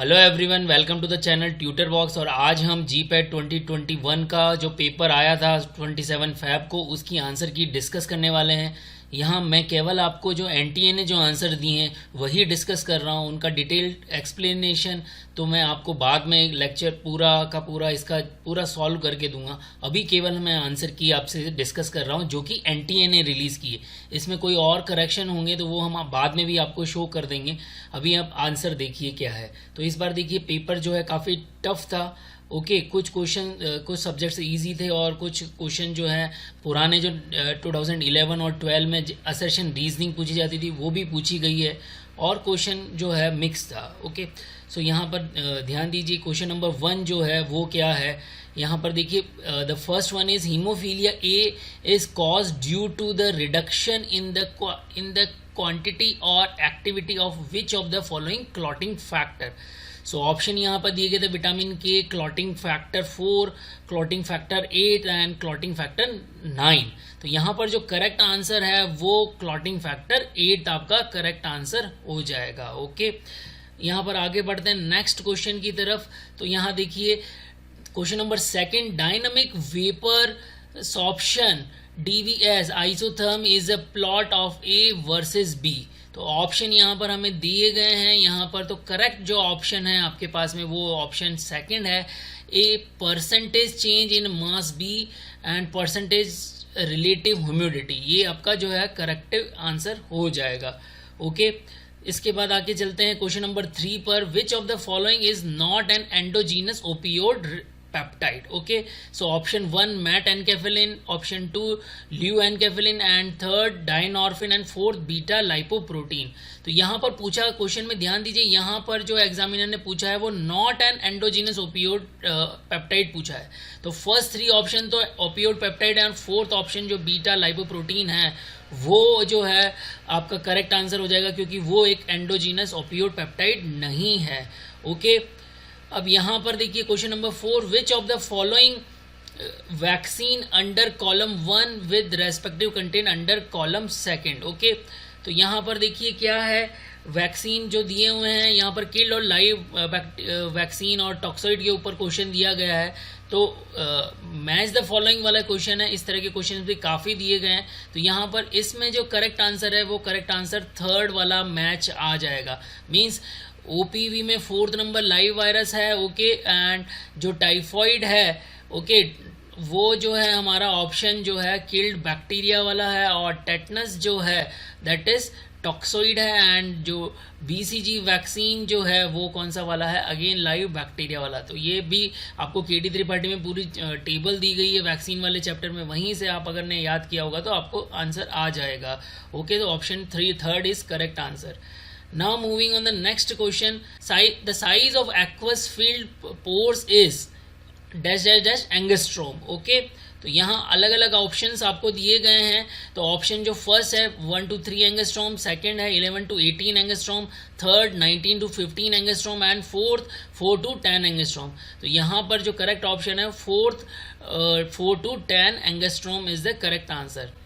Hello everyone, welcome to the channel Tutor Box. और आज हम जीपैट 2021 का जो पेपर आया था 27 फैब को, उसकी आंसर की डिस्कस करने वाले हैं। यहाँ मैं केवल आपको जो एनटीए ने जो आंसर दिए हैं वही डिस्कस कर रहा हूँ। उनका डिटेल्ड एक्सप्लेनेशन तो मैं आपको बाद में लेक्चर पूरा का पूरा इसका पूरा सॉल्व करके दूंगा। अभी केवल मैं आंसर की आपसे डिस्कस कर रहा हूँ जो कि एनटीए ने रिलीज़ की है। इसमें कोई और करेक्शन होंगे तो वो हम बाद में भी आपको शो कर देंगे। अभी आप आंसर देखिए क्या है। तो इस बार देखिए पेपर जो है काफ़ी टफ था। ओके, कुछ क्वेश्चन कुछ सब्जेक्ट्स इजी थे और कुछ क्वेश्चन जो है पुराने जो 2011 और 12 में असर्शन रीजनिंग पूछी जाती थी वो भी पूछी गई है, और क्वेश्चन जो है मिक्स था। ओके, सो यहाँ पर ध्यान दीजिए। क्वेश्चन नंबर 1 जो है वो क्या है, यहाँ पर देखिए। The first one is haemophilia A is cause due to the reduction in the quantity और activity of which of the following clotting factor. So option यहाँ पर दिए गए थे vitamin K, clotting factor 4, clotting factor 8 and clotting factor 9। तो यहाँ पर जो करेक्ट आंसर है वो क्लॉटिंग फैक्टर 8 आपका करेक्ट आंसर हो जाएगा। ओके, यहाँ पर आगे बढ़ते हैं नेक्स्ट क्वेश्चन की तरफ। तो यहाँ देखिए question number 2, dynamic vapour sorption DVS isotherm is a plot of A versus B। तो ऑप्शन यहाँ पर हमें दिए गए हैं। यहाँ पर तो करेक्ट जो ऑप्शन है आपके पास में वो ऑप्शन 2 है, a percentage change in mass B and percentage relative humidity. ये आपका जो है करेक्टिव आंसर हो जाएगा। ओके, इसके बाद आगे चलते हैं क्वेश्चन नंबर 3 पर। Which of the following is not an endogenous opioid peptide. Okay, so option 1 met enkephalin, option 2 leu enkephalin and 3rd dynorphin and 4th beta lipoprotein. तो यहाँ पर पूछा क्वेश्चन में ध्यान दीजिए, यहाँ पर जो एग्जामिनर ने पूछा है वो not an endogenous opioid peptide पूछा है। तो फर्स्ट 3 ऑप्शन तो ओपियोड पेप्टाइड है और 4th ऑप्शन जो बीटा लाइपोप्रोटीन है वो जो है आपका करेक्ट आंसर हो जाएगा, क्योंकि वो एक एंडोजीनस ओपियोड पेप्टाइड नहीं है। ओके, अब यहाँ पर देखिए question number 4, which of the following vaccine under column 1 with respective content under column 2। Okay, तो यहाँ पर देखिए क्या है, वैक्सीन जो दिए हुए हैं यहाँ पर किल्ड और लाइव वैक्सीन और टॉक्सोइड के ऊपर क्वेश्चन दिया गया है। तो मैच द फॉलोइंग वाला क्वेश्चन है। इस तरह के क्वेश्चन भी काफ़ी दिए गए हैं। तो यहाँ पर इसमें जो करेक्ट आंसर है वो करेक्ट आंसर 3rd वाला मैच आ जाएगा। मीन्स OPV में 4th नंबर लाइव वायरस है। ओके, एंड जो टाइफॉइड है ओके वो जो है हमारा ऑप्शन जो है किल्ड बैक्टीरिया वाला है, और टेटनस जो है दैट इज टॉक्सोइड है, एंड जो BCG वैक्सीन जो है वो कौन सा वाला है, अगेन लाइव बैक्टीरिया वाला। तो ये भी आपको KT त्रिपाठी में पूरी टेबल दी गई है वैक्सीन वाले चैप्टर में, वहीं से आप अगर ने याद किया होगा तो आपको आंसर आ जाएगा। ओके, तो option 3 is correct answer. Now moving on the next question, the size of aqueous filled pores is dash dash dash angstrom. Okay, तो यहाँ अलग अलग ऑप्शंस आपको दिए गए हैं। तो ऑप्शन जो फर्स्ट है 1 to 3 एंगस्ट्रॉम, सेकंड है 11 to 18 angstrom, third 19 to 15 angstrom and fourth 4 to 10 angstrom. तो यहाँ पर जो करेक्ट ऑप्शन है 4 to 10 angstrom is the correct answer.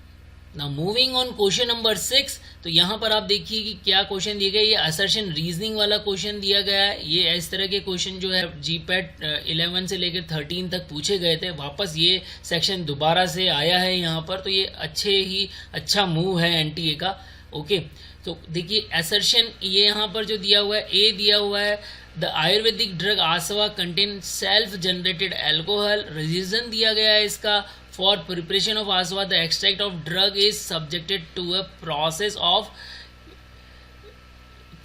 Now moving on question number 6। तो यहाँ पर आप देखिए कि क्या क्वेश्चन दिए गए। ये असर्शन रीजनिंग वाला क्वेश्चन दिया गया है। ये इस तरह के क्वेश्चन जो है जीपैट 11 से लेकर 13 तक पूछे गए थे। वापस ये सेक्शन दोबारा से आया है यहाँ पर, तो ये अच्छा मूव है एनटीए का। ओके, तो देखिए असर्शन ये यहाँ पर जो दिया हुआ है, ए दिया हुआ है the ayurvedic drug asava contain self generated alcohol. Reason दिया गया है इसका, for preparation of aswa the extract of drug is subjected to a process of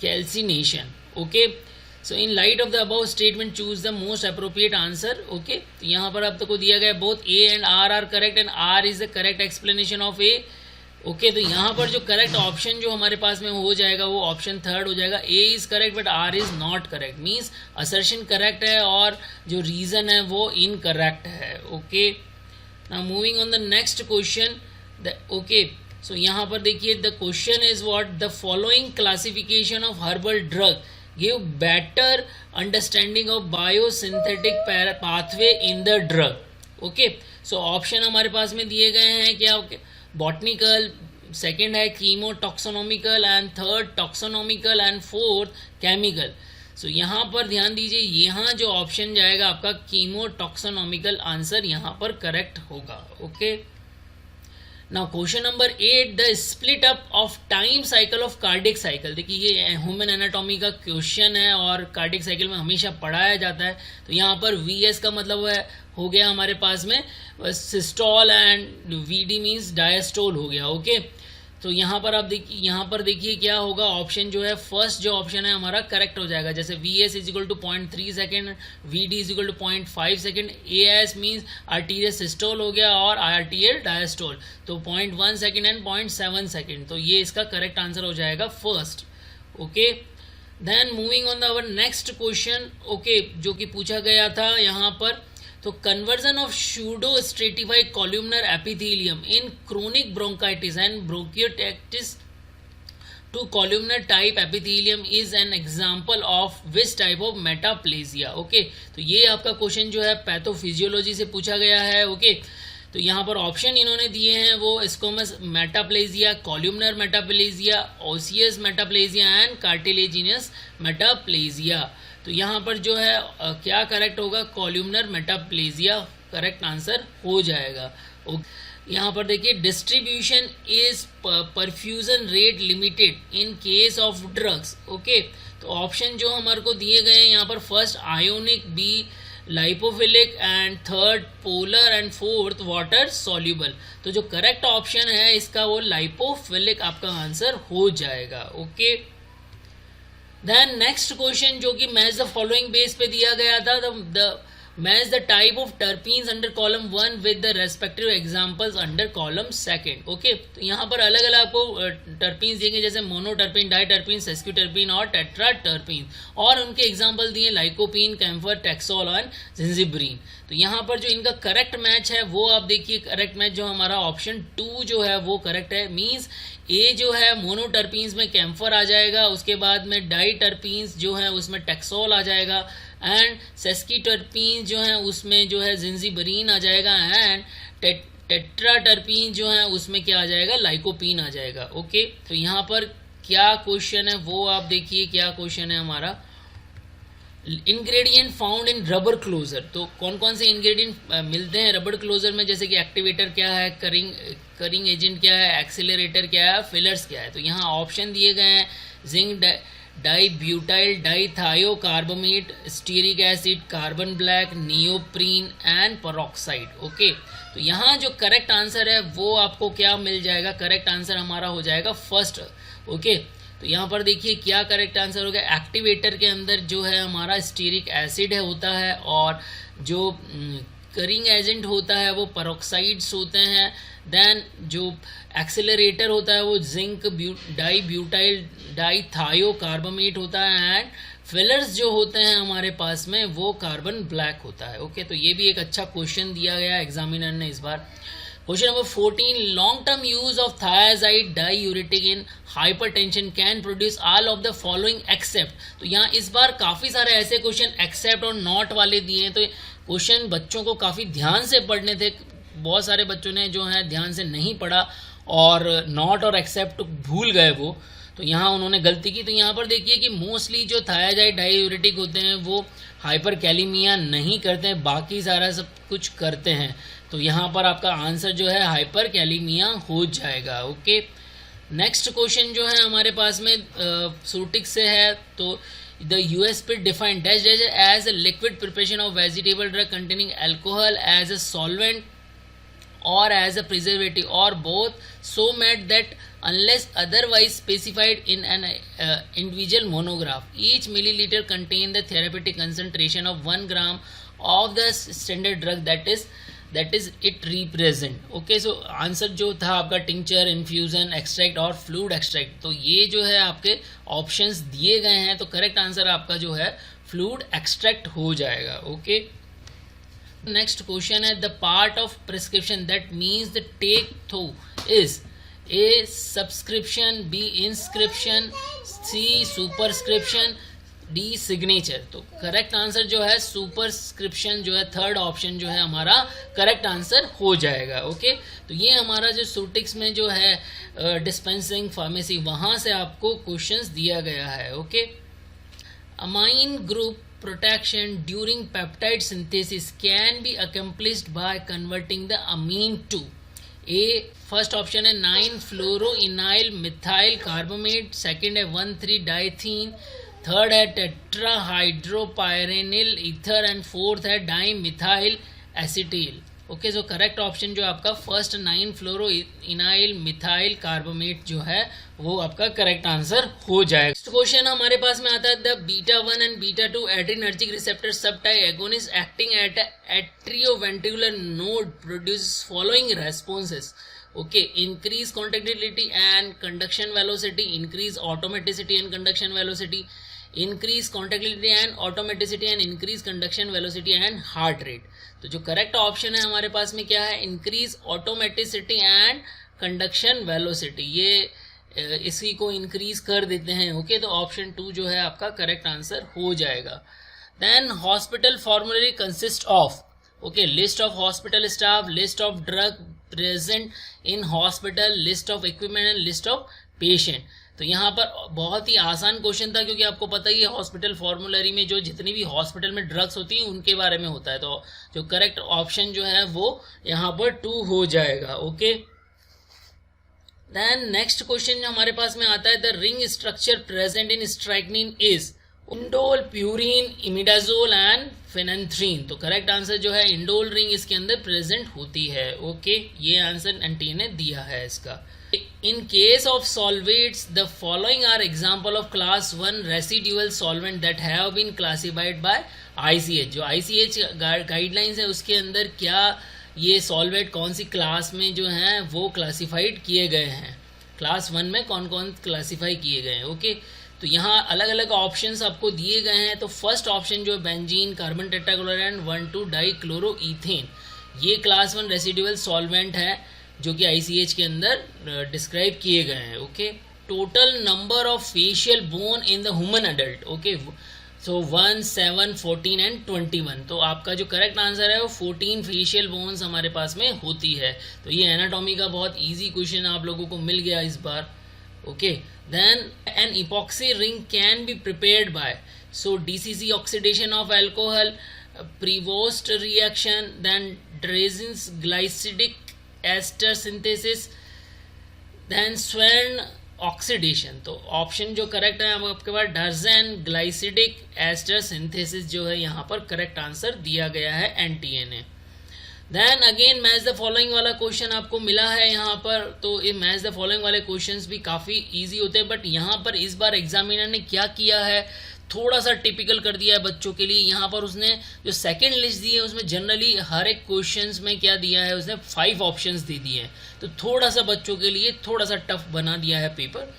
calcination. Okay, so in light of the above statement choose the most appropriate answer. Okay, तो यहाँ पर आप को दिया गया both A and R are correct and R is the correct explanation of A. Okay, तो यहाँ पर जो करेक्ट ऑप्शन जो हमारे पास में हो जाएगा वो ऑप्शन 3rd हो जाएगा। A is correct but R is not correct, means assertion correct है और जो रीजन है वो इनकरेक्ट है। Okay, now moving on the next question, okay, so यहाँ पर देखिए the question is what the following classification of herbal drug give better understanding of biosynthetic pathway in the drug. Okay, so option हमारे पास में दिए गए हैं क्या, botanical, सेकेंड है chemotaxonomical and third taxonomical and fourth chemical. So यहाँ पर ध्यान दीजिए, यहाँ जो ऑप्शन जाएगा आपका कीमोटॉक्सोनॉमिकल आंसर यहाँ पर करेक्ट होगा। Okay, now question number 8, the split up of time cycle of cardiac cycle. देखिए ये ह्यूमन एनाटॉमी का क्वेश्चन है और कार्डियक साइकिल में हमेशा पढ़ाया जाता है। तो यहाँ पर वीएस का मतलब है हो गया हमारे पास में systole and VD means diastole हो गया। ओके, तो यहाँ पर आप देखिए, यहाँ पर देखिए क्या होगा, ऑप्शन जो है फर्स्ट जो ऑप्शन है हमारा करेक्ट हो जाएगा। जैसे V S is equal to 0.3 second, V D is equal to 0.5 second, A S means arterial systole हो गया और आर्टीरियल डायस्टोल, तो 0.1 सेकेंड एंड 0.7 सेकेंड, तो ये इसका करेक्ट आंसर हो जाएगा first. Okay, then moving on the our next question. Okay, जो कि पूछा गया था यहाँ पर, तो conversion of pseudo stratified columnar epithelium in chronic bronchitis and bronchiolitis to columnar type epithelium is an example of which type of metaplasia. Okay, तो ये आपका क्वेश्चन जो है पैथोफिजियोलॉजी से पूछा गया है। ओके, तो यहाँ पर ऑप्शन इन्होंने दिए हैं वो squamous metaplasia, columnar metaplasia, osseous metaplasia and cartilaginous metaplasia. तो यहाँ पर जो है क्या करेक्ट होगा, कॉल्यूमनर मेटाप्लेजिया करेक्ट आंसर हो जाएगा। यहाँ पर देखिए, distribution is perfusion rate limited in case of drugs. Okay, तो ऑप्शन जो हमारे को दिए गए हैं यहाँ पर, first ionic, B lipophilic and third polar and fourth water soluble. तो जो करेक्ट ऑप्शन है इसका वो लाइपोफिलिक आपका आंसर हो जाएगा। ओके, देन नेक्स्ट क्वेश्चन जो कि मैच द फॉलोइंग बेस पे दिया गया था, the match the type of terpenes under column 1 with the respective examples under column 2। Okay, तो यहाँ पर अलग अलग आपको टर्पीन्स दिए जैसे मोनोटर्पीन, डाइटर्पीन, सेस्क्यूटर्पीन और टेट्राटर्पीन, और उनके एग्जांपल दिए लाइकोपीन, कैम्फर, टेक्सोल और जिंजिब्रीन। तो यहाँ पर जो इनका करेक्ट मैच है वो आप देखिए, करेक्ट मैच जो हमारा ऑप्शन 2 जो है वो करेक्ट है। मीन्स ए जो है मोनोटर्पीन्स में कैम्फर आ जाएगा, उसके बाद में डाइटर्पीन्स जो है उसमें टेक्सोल आ जाएगा, एंड सेस्कीटर्पीन जो है उसमें जो है जिंजिबरीन आ जाएगा, एंड टेट्राटर्पीन जो है उसमें क्या आ जाएगा, लाइकोपीन आ जाएगा। ओके, तो यहाँ पर क्या क्वेश्चन है वो आप देखिए, क्या क्वेश्चन है हमारा, ingredient found in rubber closure. तो कौन कौन से इंग्रेडिएंट मिलते हैं रबर क्लोजर में, जैसे कि एक्टिवेटर क्या है, करिंग एजेंट क्या है, एक्सेलरेटर क्या है, फिलर्स क्या है। तो यहाँ ऑप्शन दिए गए हैं, zinc dibutyl dithiocarbamate, stearic acid, carbon black, neoprene and peroxide. Okay, तो यहाँ जो करेक्ट आंसर है वो आपको क्या मिल जाएगा, करेक्ट आंसर हमारा हो जाएगा फर्स्ट। ओके, तो यहाँ पर देखिए क्या करेक्ट आंसर होगा, एक्टिवेटर के अंदर जो है हमारा स्टीरिक एसिड है होता है, और जो करिंग एजेंट होता है वो पेरोक्साइड्स होते हैं। देन जो एक्सेलरेटर होता है वो जिंक डाइब्यूटाइल डाइथायोकार्बोमेट होता है, एंड फिलर्स जो होते हैं हमारे पास में वो कार्बन ब्लैक होता है। ओके, तो ये भी एक अच्छा क्वेश्चन दिया गया एग्जामिनर ने इस बार। Question number 14, long term use of thiazide diuretic in hypertension can produce all of the following except. तो यहाँ इस बार काफ़ी सारे ऐसे क्वेश्चन एक्सेप्ट और नॉट वाले दिए हैं, तो क्वेश्चन बच्चों को काफ़ी ध्यान से पढ़ने थे। बहुत सारे बच्चों ने जो है ध्यान से नहीं पढ़ा और नॉट और एक्सेप्ट भूल गए वो, तो यहाँ उन्होंने गलती की। तो यहाँ पर देखिए कि मोस्टली जो थायाजाइड डाइयूरेटिक होते हैं वो हाइपर कैलीमिया नहीं करते हैं, बाकी सारा सब कुछ करते हैं। तो यहाँ पर आपका आंसर जो है हाइपर कैलीमिया हो जाएगा। ओके, नेक्स्ट क्वेश्चन जो है हमारे पास में सूटिक से है, तो the USP defined dash dash as a liquid preparation of vegetable drug containing alcohol as a solvent or as a preservative or both, so made that unless otherwise specified in an individual monograph, each milliliter contain the therapeutic concentration of 1 gram of the standard drug that is it represent. Okay, so answer जो था आपका tincture, infusion, extract और fluid extract. तो ये जो है आपके options दिए गए हैं, तो करेक्ट आंसर आपका जो है फ्लूइड एक्सट्रैक्ट हो जाएगा। ओके, नेक्स्ट क्वेश्चन है, the part of prescription that means the take through is A subscription, B inscription, C superscription, D signature. तो करेक्ट आंसर जो है सुपरस्क्रिप्शन जो है, थर्ड ऑप्शन जो है हमारा करेक्ट आंसर हो जाएगा। ओके, तो ये हमारा जो सूटिक्स में जो है डिस्पेंसिंग फार्मेसी, वहाँ से आपको क्वेश्चंस दिया गया है। Okay, amine group protection during peptide synthesis can be accomplished by converting the amine to A, first option है 9-fluoroenyl methyl carbamate, सेकेंड है 1,3-diethene, थर्ड है टेट्राहाइड्रोपायरेनिल ईथर एंड फोर्थ है dimethyl acetyl. Okay, so correct option जो आपका first 9-fluoroenyl methyl carbamate जो है वो आपका करेक्ट आंसर हो जाएगा। नेक्स्ट क्वेश्चन हमारे पास में आता है the β1 and β2 adrenergic receptor subtype agonist acting at atrioventricular node produce following responses. Okay, increase contractility and conduction velocity, increase automaticity and conduction velocity, increase contractility and automaticity and increase conduction velocity and heart rate. तो जो correct option है हमारे पास में क्या है, increase automaticity and conduction velocity, ये इसी को इंक्रीज कर देते हैं। ओके, तो ऑप्शन 2 जो है आपका करेक्ट आंसर हो जाएगा। Then hospital formulary consist of, okay, list of hospital staff, list of drug present in hospital, list of equipment and list of patient. तो यहाँ पर बहुत ही आसान क्वेश्चन था क्योंकि आपको पता ही है हॉस्पिटल फॉर्मूलरी में जो जितनी भी हॉस्पिटल में ड्रग्स होती हैं उनके बारे में होता है। तो जो करेक्ट ऑप्शन जो है वो यहाँ पर 2 हो जाएगा। ओके, देन नेक्स्ट क्वेश्चन हमारे पास में आता है the ring structure present in strychnine is indole, purine, imidazole and phenanthrene. तो करेक्ट आंसर जो है इंडोल रिंग इसके अंदर प्रेजेंट होती है। ओके, ये आंसर एनटीए ने दिया है इसका। In case of solvates, the following are example of class 1 residual solvent that have been classified by ICH। जो ICH गाइडलाइंस है उसके अंदर क्या ये सॉल्वेट कौन सी क्लास में जो हैं वो क्लासिफाइड किए गए हैं, क्लास 1 में कौन कौन क्लासिफाई किए गए हैं। ओके, तो यहाँ अलग अलग ऑप्शंस आपको दिए गए हैं। तो फर्स्ट ऑप्शन जो है बेंजीन, कार्बन टेट्राक्लोराइड, 1,2-डाइक्लोरोईथेन, ये क्लास 1 रेसिडुअल सॉल्वेंट है जो कि ICH के अंदर डिस्क्राइब किए गए हैं। Okay, total number of facial bone in the human adult, okay, so 1, 7, 14 and 21। तो आपका जो करेक्ट आंसर है वो 14 फेशियल बोन्स हमारे पास में होती है। तो ये एनाटॉमी का बहुत इजी क्वेश्चन आप लोगों को मिल गया इस बार। Okay, then an epoxy ring can be prepared by, so DCC oxidation of alcohol, Prevost reaction, then Darzens glycidic ester synthesis, then Swern oxidation. तो ऑप्शन जो करेक्ट है आपके पास डर्जन ग्लाइसिडिक एस्टर सिंथेसिस जो है यहाँ पर करेक्ट आंसर दिया गया है एनटीए ने। Then again match the following वाला क्वेश्चन आपको मिला है यहाँ पर। तो ये मैच द फॉलोइंग वाले क्वेश्चंस भी काफ़ी इजी होते हैं, बट यहाँ पर इस बार एग्जामिनर ने क्या किया है, थोड़ा सा टिपिकल कर दिया है बच्चों के लिए। यहाँ पर उसने जो सेकंड लिस्ट दी है उसमें जनरली हर एक क्वेश्चंस में क्या दिया है, उसने 5 ऑप्शंस दे दिए हैं। तो थोड़ा सा बच्चों के लिए थोड़ा सा टफ बना दिया है पेपर।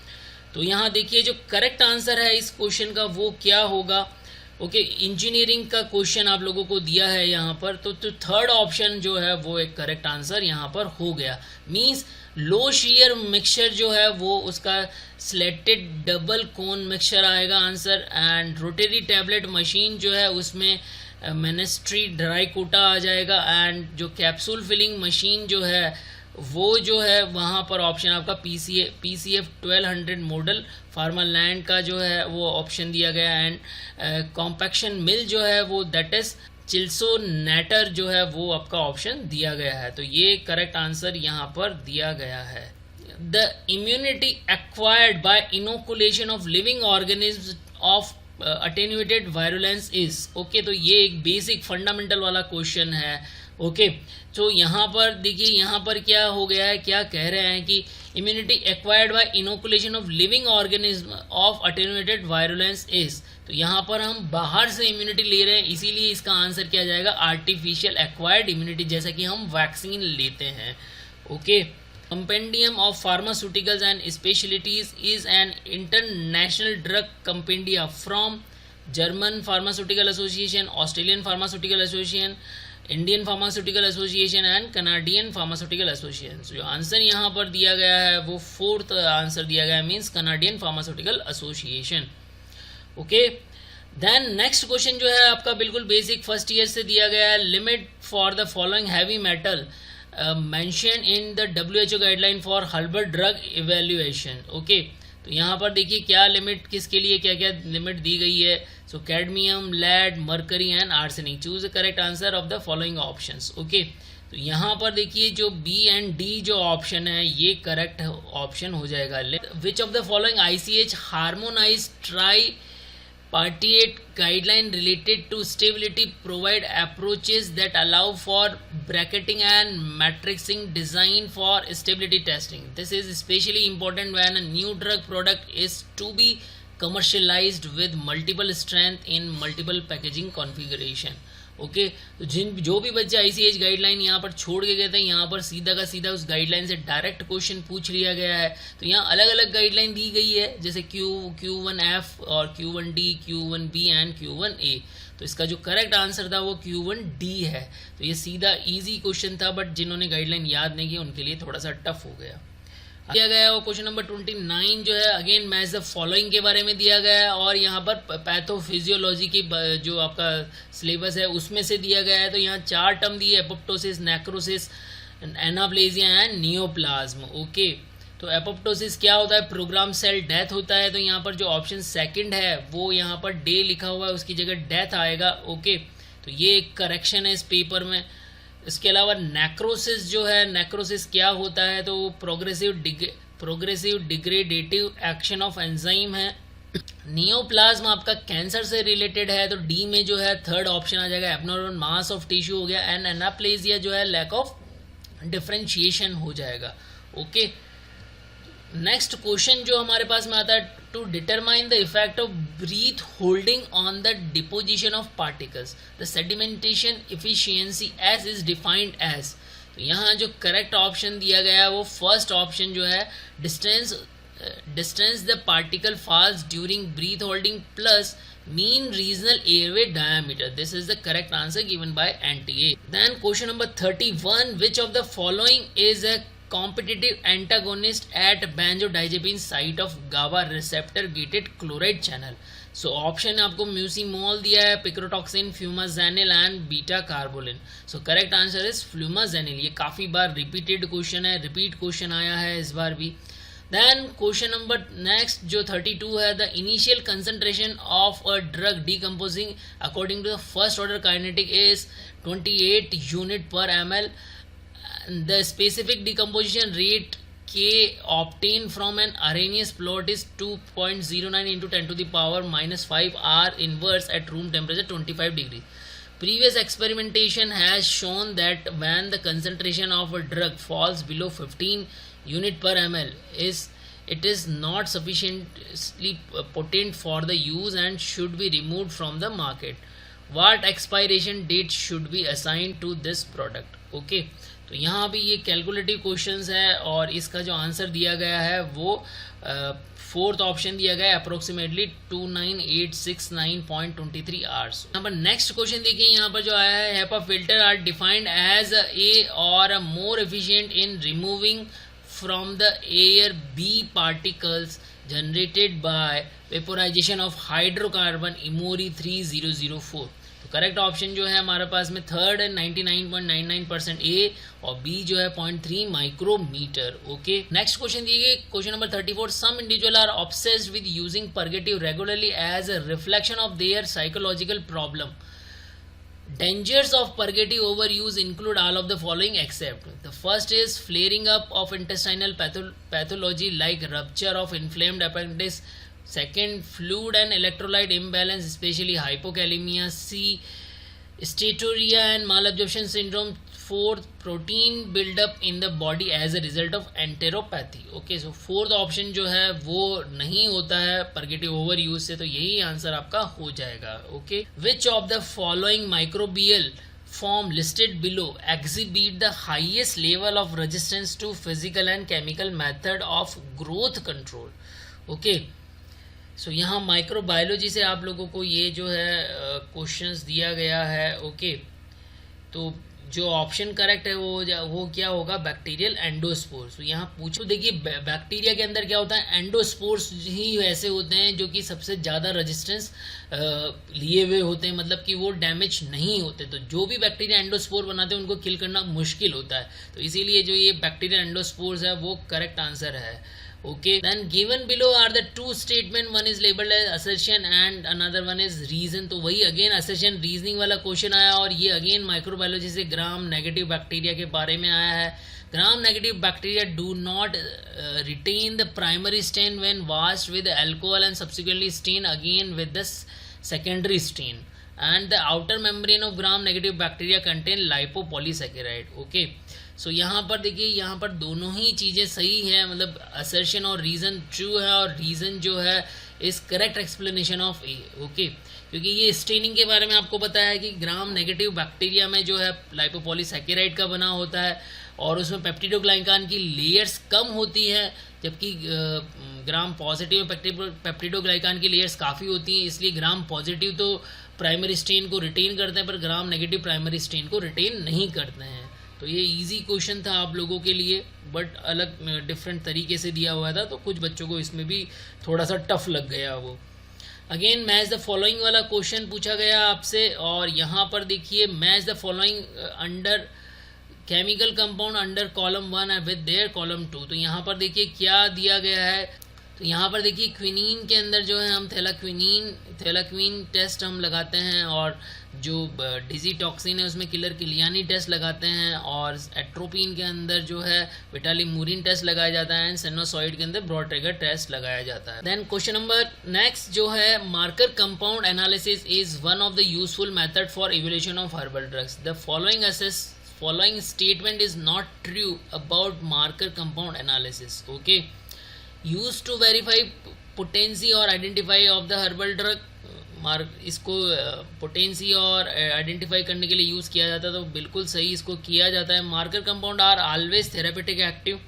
तो यहाँ देखिए जो करेक्ट आंसर है इस क्वेश्चन का वो क्या होगा। ओके, इंजीनियरिंग का क्वेश्चन आप लोगों को दिया है यहाँ पर। तो थर्ड ऑप्शन जो है वो एक करेक्ट आंसर यहाँ पर हो गया। मीन्स लो शेयर मिक्सचर जो है वो उसका स्लेटेड डबल कोन मिक्सचर आएगा answer. And rotary tablet machine जो है उसमें मिनिस्ट्री ड्राई कोटा आ जाएगा। एंड जो कैप्सूल फिलिंग मशीन जो है वो जो है वहाँ पर ऑप्शन आपका PCF 1200 मॉडल फार्मालैंड का जो है वो ऑप्शन दिया गया। एंड कॉम्पैक्शन मिल जो है वो दैट इज चिल्सोनेटर जो है वो आपका ऑप्शन दिया गया है। तो ये करेक्ट आंसर यहाँ पर दिया गया है। The immunity acquired by inoculation of living organism of attenuated virulence is. Okay, तो ये एक बेसिक फंडामेंटल वाला क्वेश्चन है। ओके, तो यहाँ पर देखिए यहाँ पर क्या हो गया है, क्या कह रहे हैं कि immunity acquired by inoculation of living organism of attenuated virulence is. तो यहाँ पर हम बाहर से इम्यूनिटी ले रहे हैं, इसीलिए इसका आंसर क्या जाएगा आर्टिफिशियल एक्वायर्ड इम्यूनिटी, जैसा कि हम वैक्सीन लेते हैं। Okay, compendium of pharmaceuticals and specialities is an international drug compendia from German pharmaceutical association, Australian pharmaceutical association, Indian pharmaceutical association and Canadian pharmaceutical association. जो आंसर यहाँ पर दिया गया है वो फोर्थ आंसर दिया गया है, means Canadian pharmaceutical association. Okay, then next question जो है आपका बिल्कुल बेसिक फर्स्ट ईयर से दिया गया है। Limit for the following heavy metal mention in the WHO guideline for herbal drug evaluation. Okay, तो यहाँ पर देखिए क्या लिमिट, किसके लिए क्या क्या लिमिट दी गई है। So cadmium, lead, mercury and arsenic. Choose the correct answer of the following options. Okay, तो यहाँ पर देखिए जो बी एंड डी जो ऑप्शन है ये करेक्ट ऑप्शन हो जाएगा। Which of the following ICH harmonise tri partiate guideline related to stability provide approaches that allow for bracketing and matrixing design for stability testing. This is especially important when a new drug product is to be commercialized with multiple strength in multiple packaging configuration. Okay, तो जो भी बच्चे ICH guideline यहाँ पर छोड़ के गए थे, यहाँ पर सीधा का सीधा उस गाइडलाइन से डायरेक्ट क्वेश्चन पूछ लिया गया है। तो यहाँ अलग अलग गाइडलाइन दी गई है, जैसे Q1F और Q1D, Q1B एंड Q1A। तो इसका जो करेक्ट आंसर था वो Q1D है। तो ये सीधा इजी क्वेश्चन था, बट जिन्होंने गाइडलाइन याद नहीं की उनके लिए थोड़ा सा टफ हो गया। दिया गया है वो क्वेश्चन नंबर 29 जो है अगेन मैच द फॉलोइंग के बारे में दिया गया है, और यहाँ पर पैथोफिजियोलॉजी की जो आपका सिलेबस है उसमें से दिया गया है। तो यहाँ 4 टर्म दिए, apoptosis, necrosis, anaplasia and neoplasm. Okay, तो एपोप्टोसिस क्या होता है? प्रोग्राम सेल डेथ होता है। तो यहाँ पर जो ऑप्शन सेकंड है वो यहाँ पर डे लिखा हुआ है, उसकी जगह डेथ आएगा। ओके, तो ये एक करेक्शन है इस पेपर में। इसके अलावा नेक्रोसिस जो है, नेक्रोसिस क्या होता है? तो progressive degradative action of enzyme है। नियोप्लाज्म आपका कैंसर से रिलेटेड है, तो डी में जो है थर्ड ऑप्शन आ जाएगा, एब्नॉर्मल मास ऑफ टिश्यू हो गया। एंड एनाप्लेजिया जो है लैक ऑफ डिफरेंशिएशन हो जाएगा। ओके, नेक्स्ट क्वेश्चन जो हमारे पास में आता है, to determine the effect of breath holding on the deposition of particles the sedimentation efficiency as is defined as. तो यहाँ जो करेक्ट ऑप्शन दिया गया है वो फर्स्ट ऑप्शन जो है, distance the particle falls during breath holding plus mean regional airway diameter. This is the correct answer given by NTA. Then question number 31, which of the following is a competitive antagonist at benzodiazepine site of GABA receptor gated chloride channel? So option आपको muscimol दिया है, picrotoxin, flumazenil and beta carboline. So correct answer is flumazenil. ये काफ़ी बार repeated question है, repeat question आया है इस बार भी। देन क्वेश्चन नंबर नेक्स्ट जो 32 है, the initial concentration of a drug decomposing according to the first order kinetic is 28 unit per ml. The specific decomposition rate K obtained from an Arrhenius plot is 2.09 into 10 to the power minus 5 R inverse at room temperature 25 degrees. Previous experimentation has shown that when the concentration of a drug falls below 15 unit per ml, it is not sufficiently potent for the use and should be removed from the market. What expiration date should be assigned to this product? Okay, तो यहाँ भी ये calculative questions है, और इसका जो answer दिया गया है वो फोर्थ ऑप्शन दिया गया है, अप्रोक्सीमेटली 29869.23 आवर्स। यहाँ पर नेक्स्ट क्वेश्चन देखिए, यहाँ पर जो आया है, HEPA filter are defined as a or more efficient in removing from the air B particles generated by vaporisation of hydrocarbon इमोरी 3004। तो करेक्ट ऑप्शन जो है हमारे पास में थर्ड है, 99.99% ए, और बी जो है 0.3 माइक्रोमीटर। ओके, नेक्स्ट क्वेश्चन दिए, question number 34, some individual are obsessed with using purgative regularly as a reflection of their psychological problem. Dangers of purgative overuse include all of the following except. The first is flaring up of intestinal pathology like rupture of inflamed appendix. Second, fluid and electrolyte imbalance, especially hypokalemia. C, steatorrhea and malabsorption syndrome. Fourth, protein buildup in the body as a result of enteropathy. Okay, so fourth option जो है वो नहीं होता है purgative overuse से, तो यही answer आपका हो जाएगा. Okay, which of the following microbial form listed below exhibit the highest level of resistance to physical and chemical method of growth control? Okay, so यहाँ माइक्रोबायोलॉजी से आप लोगों को ये जो है क्वेश्चंस दिया गया है. ओके, तो जो ऑप्शन करेक्ट है वो क्या होगा, बैक्टीरियल एंडोस्पोर्स. तो यहाँ पूछो, देखिए बैक्टीरिया के अंदर क्या होता है, एंडोस्पोर्स ही ऐसे होते हैं जो कि सबसे ज़्यादा रेजिस्टेंस लिए हुए होते हैं, मतलब कि वो डैमेज नहीं होते. तो जो भी बैक्टीरिया एंडोस्पोर बनाते हैं उनको किल करना मुश्किल होता है, तो इसीलिए जो ये बैक्टीरियल एंडोस्पोर्स है वो करेक्ट आंसर है. Okay, then given below are the two statement, one is labeled as assertion and another one is reason. तो वही again assertion reasoning वाला क्वेश्चन आया और ये again माइक्रोबायोलॉजी से ग्राम नेगेटिव बैक्टीरिया के बारे में आया है. Gram negative bacteria do not retain the primary stain when washed with alcohol and subsequently stain again with the secondary stain. And the outer membrane of gram negative bacteria contain lipopolysaccharide. Okay. सो यहाँ पर देखिए, यहाँ पर दोनों ही चीज़ें सही है, मतलब असर्शन और रीज़न ट्रू है और रीज़न जो है इस correct explanation of A. Okay, क्योंकि ये स्टेनिंग के बारे में आपको पता है कि ग्राम नेगेटिव बैक्टीरिया में जो है लाइपोपॉलीसैकेराइड का बना होता है और उसमें पेप्टिडोग्लाइकान की लेयर्स कम होती है, जबकि ग्राम पॉजिटिव में पेप्टिडोग्लाइकान की लेयर्स काफ़ी होती हैं. इसलिए ग्राम पॉजिटिव तो प्राइमरी स्टेन को रिटेन करते हैं पर ग्राम नेगेटिव प्राइमरी स्टेन को रिटेन नहीं करते हैं. तो ये इजी क्वेश्चन था आप लोगों के लिए, बट अलग डिफरेंट तरीके से दिया हुआ था तो कुछ बच्चों को इसमें भी थोड़ा सा टफ लग गया. वो अगेन मैच द फॉलोइंग वाला क्वेश्चन पूछा गया आपसे और यहाँ पर देखिए match the following under chemical compound under column 1 with their column 2. तो यहाँ पर देखिए क्या दिया गया है. तो यहाँ पर देखिए क्विनीन के अंदर जो है हम थैलाक्विन टेस्ट हम लगाते हैं और जो डिजीटॉक्सिन है उसमें किलर किलियानी टेस्ट लगाते हैं और एट्रोपिन के अंदर जो है विटालिमुरिन टेस्ट लगाया जाता है एंड सिनोसॉइड के अंदर ब्रॉड ट्रिगर टेस्ट लगाया जाता है. देन क्वेश्चन नंबर नेक्स्ट जो है marker compound analysis is one of the useful method for evaluation of herbal drugs. The following statement is not true about marker compound analysis. Okay, used to verify potency और identify of the herbal drug. इसको potency और identify करने के लिए use किया जाता है, तो बिल्कुल सही इसको किया जाता है. Marker compound are always therapeutic active.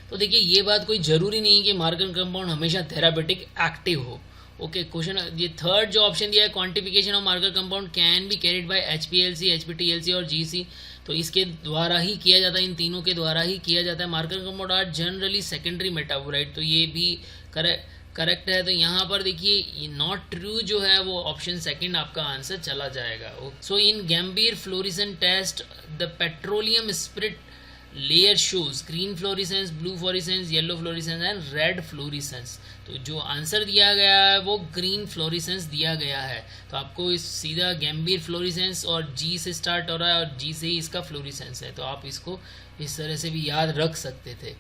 तो देखिए ये बात कोई ज़रूरी नहीं है कि मार्कर कंपाउंड हमेशा थेरापेटिक एक्टिव हो. ओके, क्वेश्चन ये थर्ड जो ऑप्शन दिया है quantification of marker compound can be carried by HPLC, HPTLC और GC. तो इसके द्वारा ही किया जाता है, इन तीनों के द्वारा ही किया जाता है. Marker compound are generally secondary metabolite. तो ये भी करेक्ट है. तो यहाँ पर देखिए नॉट ट्रू जो है वो ऑप्शन सेकंड आपका आंसर चला जाएगा. So in gambier fluorescent test the petroleum spirit layer shows green fluorescence, blue fluorescence, yellow fluorescence and red fluorescence. तो जो आंसर दिया गया है वो ग्रीन फ्लोरिसेंस दिया गया है. तो आपको इस सीधा गैम्बीर फ्लोरिसेंस और जी से स्टार्ट हो रहा है और जी से ही इसका फ्लोरिसेंस है, तो आप इसको इस तरह से भी याद रख सकते थे.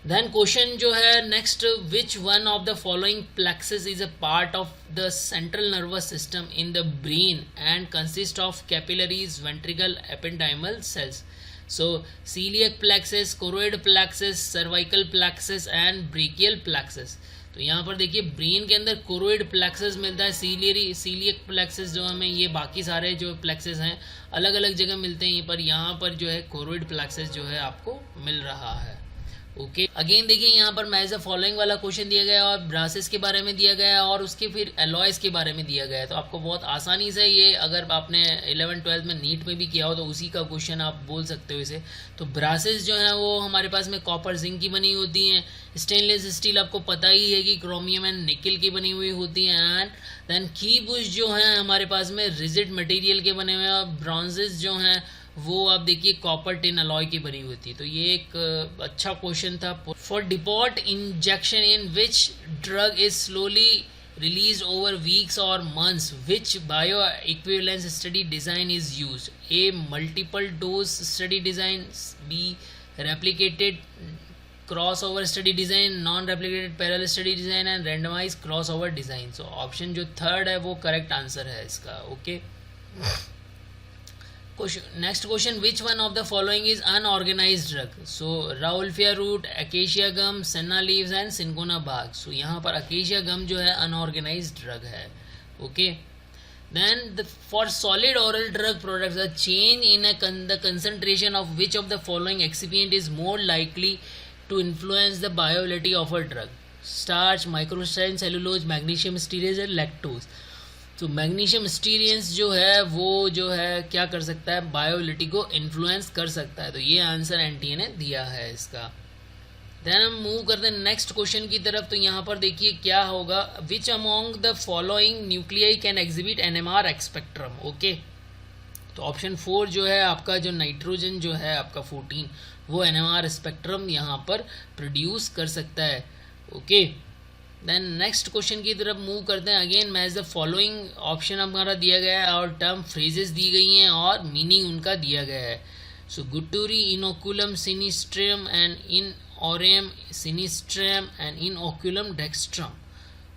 देन क्वेश्चन जो है next, which one of the following plexuses is a part of the central nervous system in the brain and consist of capillaries, ventricle, ependymal cells. So celiac plexuses, choroid plexuses, cervical plexuses and brachial plexuses. तो यहाँ पर देखिए brain के अंदर choroid plexus मिलता है, celiac plexus जो हमें ये बाकी सारे जो प्लेक्सेस हैं अलग अलग जगह मिलते हैं, पर यहाँ पर जो है कोरोइड प्लेक्सेस जो है आपको मिल रहा है. ओके, अगेन देखिए यहाँ पर मैच द फॉलोइंग वाला क्वेश्चन दिया गया और ब्रासेस के बारे में दिया गया है और उसके फिर एलॉयस के बारे में दिया गया है. तो आपको बहुत आसानी से ये, अगर आपने 11-12 में नीट में भी किया हो तो उसी का क्वेश्चन आप बोल सकते हो इसे. तो ब्रासेस जो है वो हमारे पास में कॉपर जिंक की बनी होती हैं. स्टेनलेस स्टील आपको पता ही है कि क्रोमियम एंड निकल की बनी हुई होती हैं. एंड देन की बुश जो है हमारे पास में रिजिड मटेरियल के बने हुए हैं और ब्रॉन्जेस जो हैं वो आप देखिए कॉपर टिन अलॉय की बनी हुई थी. तो ये एक अच्छा क्वेश्चन था. For depot injection in which drug is slowly release over weeks or months, which bio equivalence study design is used. A multiple dose study design, B replicated crossover study design, non replicated parallel study design and randomise crossover design. So option जो third है वो correct answer है इसका. Okay, next question, which one of the following is unorganised drug. So rauwolfia root, acacia gum, सेना leaves and सिंगोना बाग. सो यहाँ पर acacia गम जो है अनऑर्गेनाइज्ड ड्रग है. Okay, then for solid oral drug products, a change in the concentration of which of the following excipient is more likely to influence the bioavailability of a drug. Starch, microstarch, cellulose, magnesium stearase and lactose. तो magnesium स्टीरियंस जो है वो जो है क्या कर सकता है, बायोलिटी को इन्फ्लुएंस कर सकता है. तो ये आंसर एनटीए ने दिया है इसका. देन हम मूव करते हैं नेक्स्ट क्वेश्चन की तरफ. तो यहाँ पर देखिए क्या होगा, which among the following nuclei can exhibit NMR spectrum. Okay, तो ऑप्शन 4 जो है आपका, जो नाइट्रोजन जो है आपका 14, वो NMR स्पेक्ट्रम यहाँ पर प्रोड्यूस कर सकता है। ओके, देन नेक्स्ट क्वेश्चन की तरफ मूव करते हैं। Again match the following option हमारा दिया गया है और टर्म फ्रेजेस दी गई हैं और मीनिंग उनका दिया गया है। सो गुटूरी inoculum sinistrum and in aurium sinistrum and in oculum dextrum.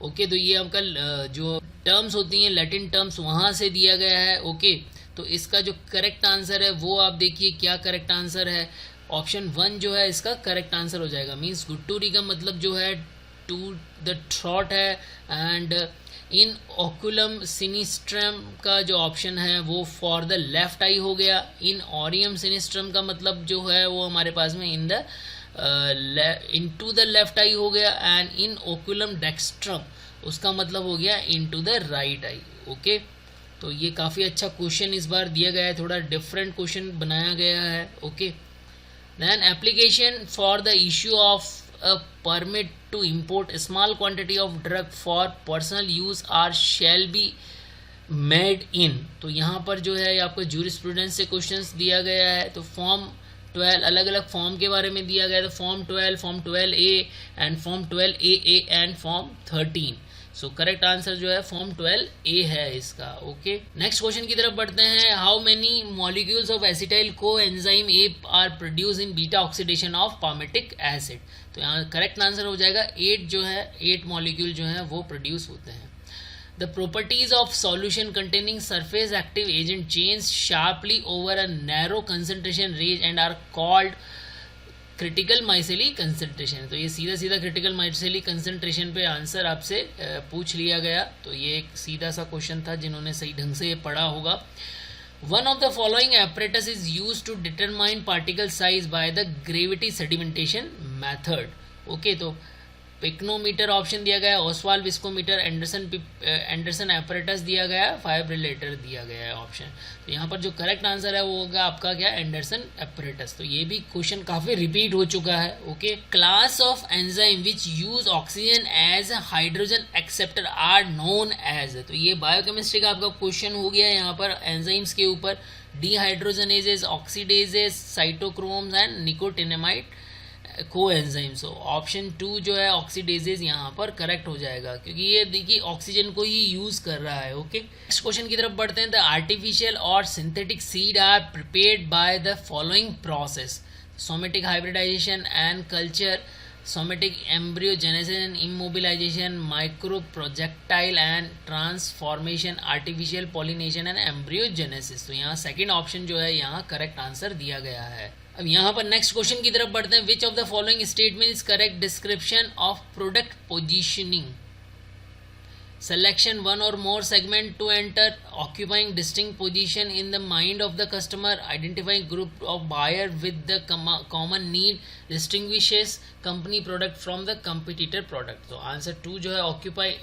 Okay, तो ये आपका जो टर्म्स होती हैं लैटिन टर्म्स वहाँ से दिया गया है। ओके, तो इसका जो करेक्ट आंसर है वो आप देखिए क्या करेक्ट आंसर है। ऑप्शन 1 जो है इसका करेक्ट आंसर हो जाएगा। मीन्स गुटूरी का मतलब जो है टू द थ्रॉट है, एंड इन ओकुलम सिनिस्ट्रम का जो ऑप्शन है वो फॉर द लेफ्ट आई हो गया। इन ऑरियम सिनिस्ट्रम का मतलब जो है वो हमारे पास में in the into the left eye हो गया, एंड इन ओकुलम डेक्स्ट्रम उसका मतलब हो गया into the right I. Okay, तो ये काफ़ी अच्छा क्वेश्चन इस बार दिया गया है, थोड़ा डिफरेंट क्वेश्चन बनाया गया है। Okay, then application for the issue of a permit to import a small quantity of drug for personal use or shall be made in। तो यहाँ पर जो है आपको जूरिस्प्रूडेंस से क्वेश्चंस दिया गया है। तो फॉर्म 12 अलग अलग फॉर्म के बारे में दिया गया है। तो form 12, form 12A and form 12AA and form 13। So correct answer जो है फॉर्म 12A है इसका। ओके, नेक्स्ट क्वेश्चन की तरफ बढ़ते हैं। How many molecules of acetyl co enzyme A R produce in beta oxidation of palmitic acid. तो यहाँ करेक्ट आंसर हो जाएगा 8 जो है, 8 मॉलिक्यूल जो है वो प्रोड्यूस होते हैं। The properties of solution containing surface active agent change sharply over a narrow concentration range and are called critical micelle concentration. तो ये सीधा सीधा क्रिटिकल माइसेली कंसंट्रेशन पे आंसर आपसे पूछ लिया गया। तो ये एक सीधा सा क्वेश्चन था, जिन्होंने सही ढंग से पढ़ा होगा। One of the following apparatus is used to determine particle size by the gravity sedimentation method। Okay, तो पिक्नोमीटर ऑप्शन दिया गया है, ओसवाल विस्कोमीटर, एंडरसन एपरेटस दिया गया है, फाइब्रिलेटर दिया गया है ऑप्शन। तो यहाँ पर जो करेक्ट आंसर है वो होगा आपका क्या, एंडरसन एपरेटस। तो ये भी क्वेश्चन काफ़ी रिपीट हो चुका है। Okay, class of enzyme which use oxygen as hydrogen acceptor are known as. तो ये बायोकेमिस्ट्री का आपका क्वेश्चन हो गया है यहाँ पर एंजाइम्स के ऊपर। डिहाइड्रोजनेजेस, ऑक्सीडेजेस, साइटोक्रोम्स एंड निकोटिनेमाइड को एंजाइम्स। ऑप्शन 2 जो है ऑक्सीडेजेस यहाँ पर करेक्ट हो जाएगा, क्योंकि ये देखिए ऑक्सीजन को ही यूज कर रहा है। ओके, नेक्स्ट क्वेश्चन की तरफ बढ़ते हैं। द आर्टिफिशियल और synthetic seed are prepared by the following process. Somatic hybridization and culture, somatic embryogenesis and immobilization, micro projectile and transformation, artificial pollination and embryogenesis. तो यहाँ सेकंड ऑप्शन जो है यहाँ करेक्ट आंसर दिया गया है। अब यहाँ पर नेक्स्ट क्वेश्चन की तरफ बढ़ते हैं। विच of the following statement is correct description of product positioning. Selection one or more segment to enter, occupying distinct position in the mind of the customer, identifying group of buyer with the common need, distinguishes company product from the competitor product। तो answer 2 जो है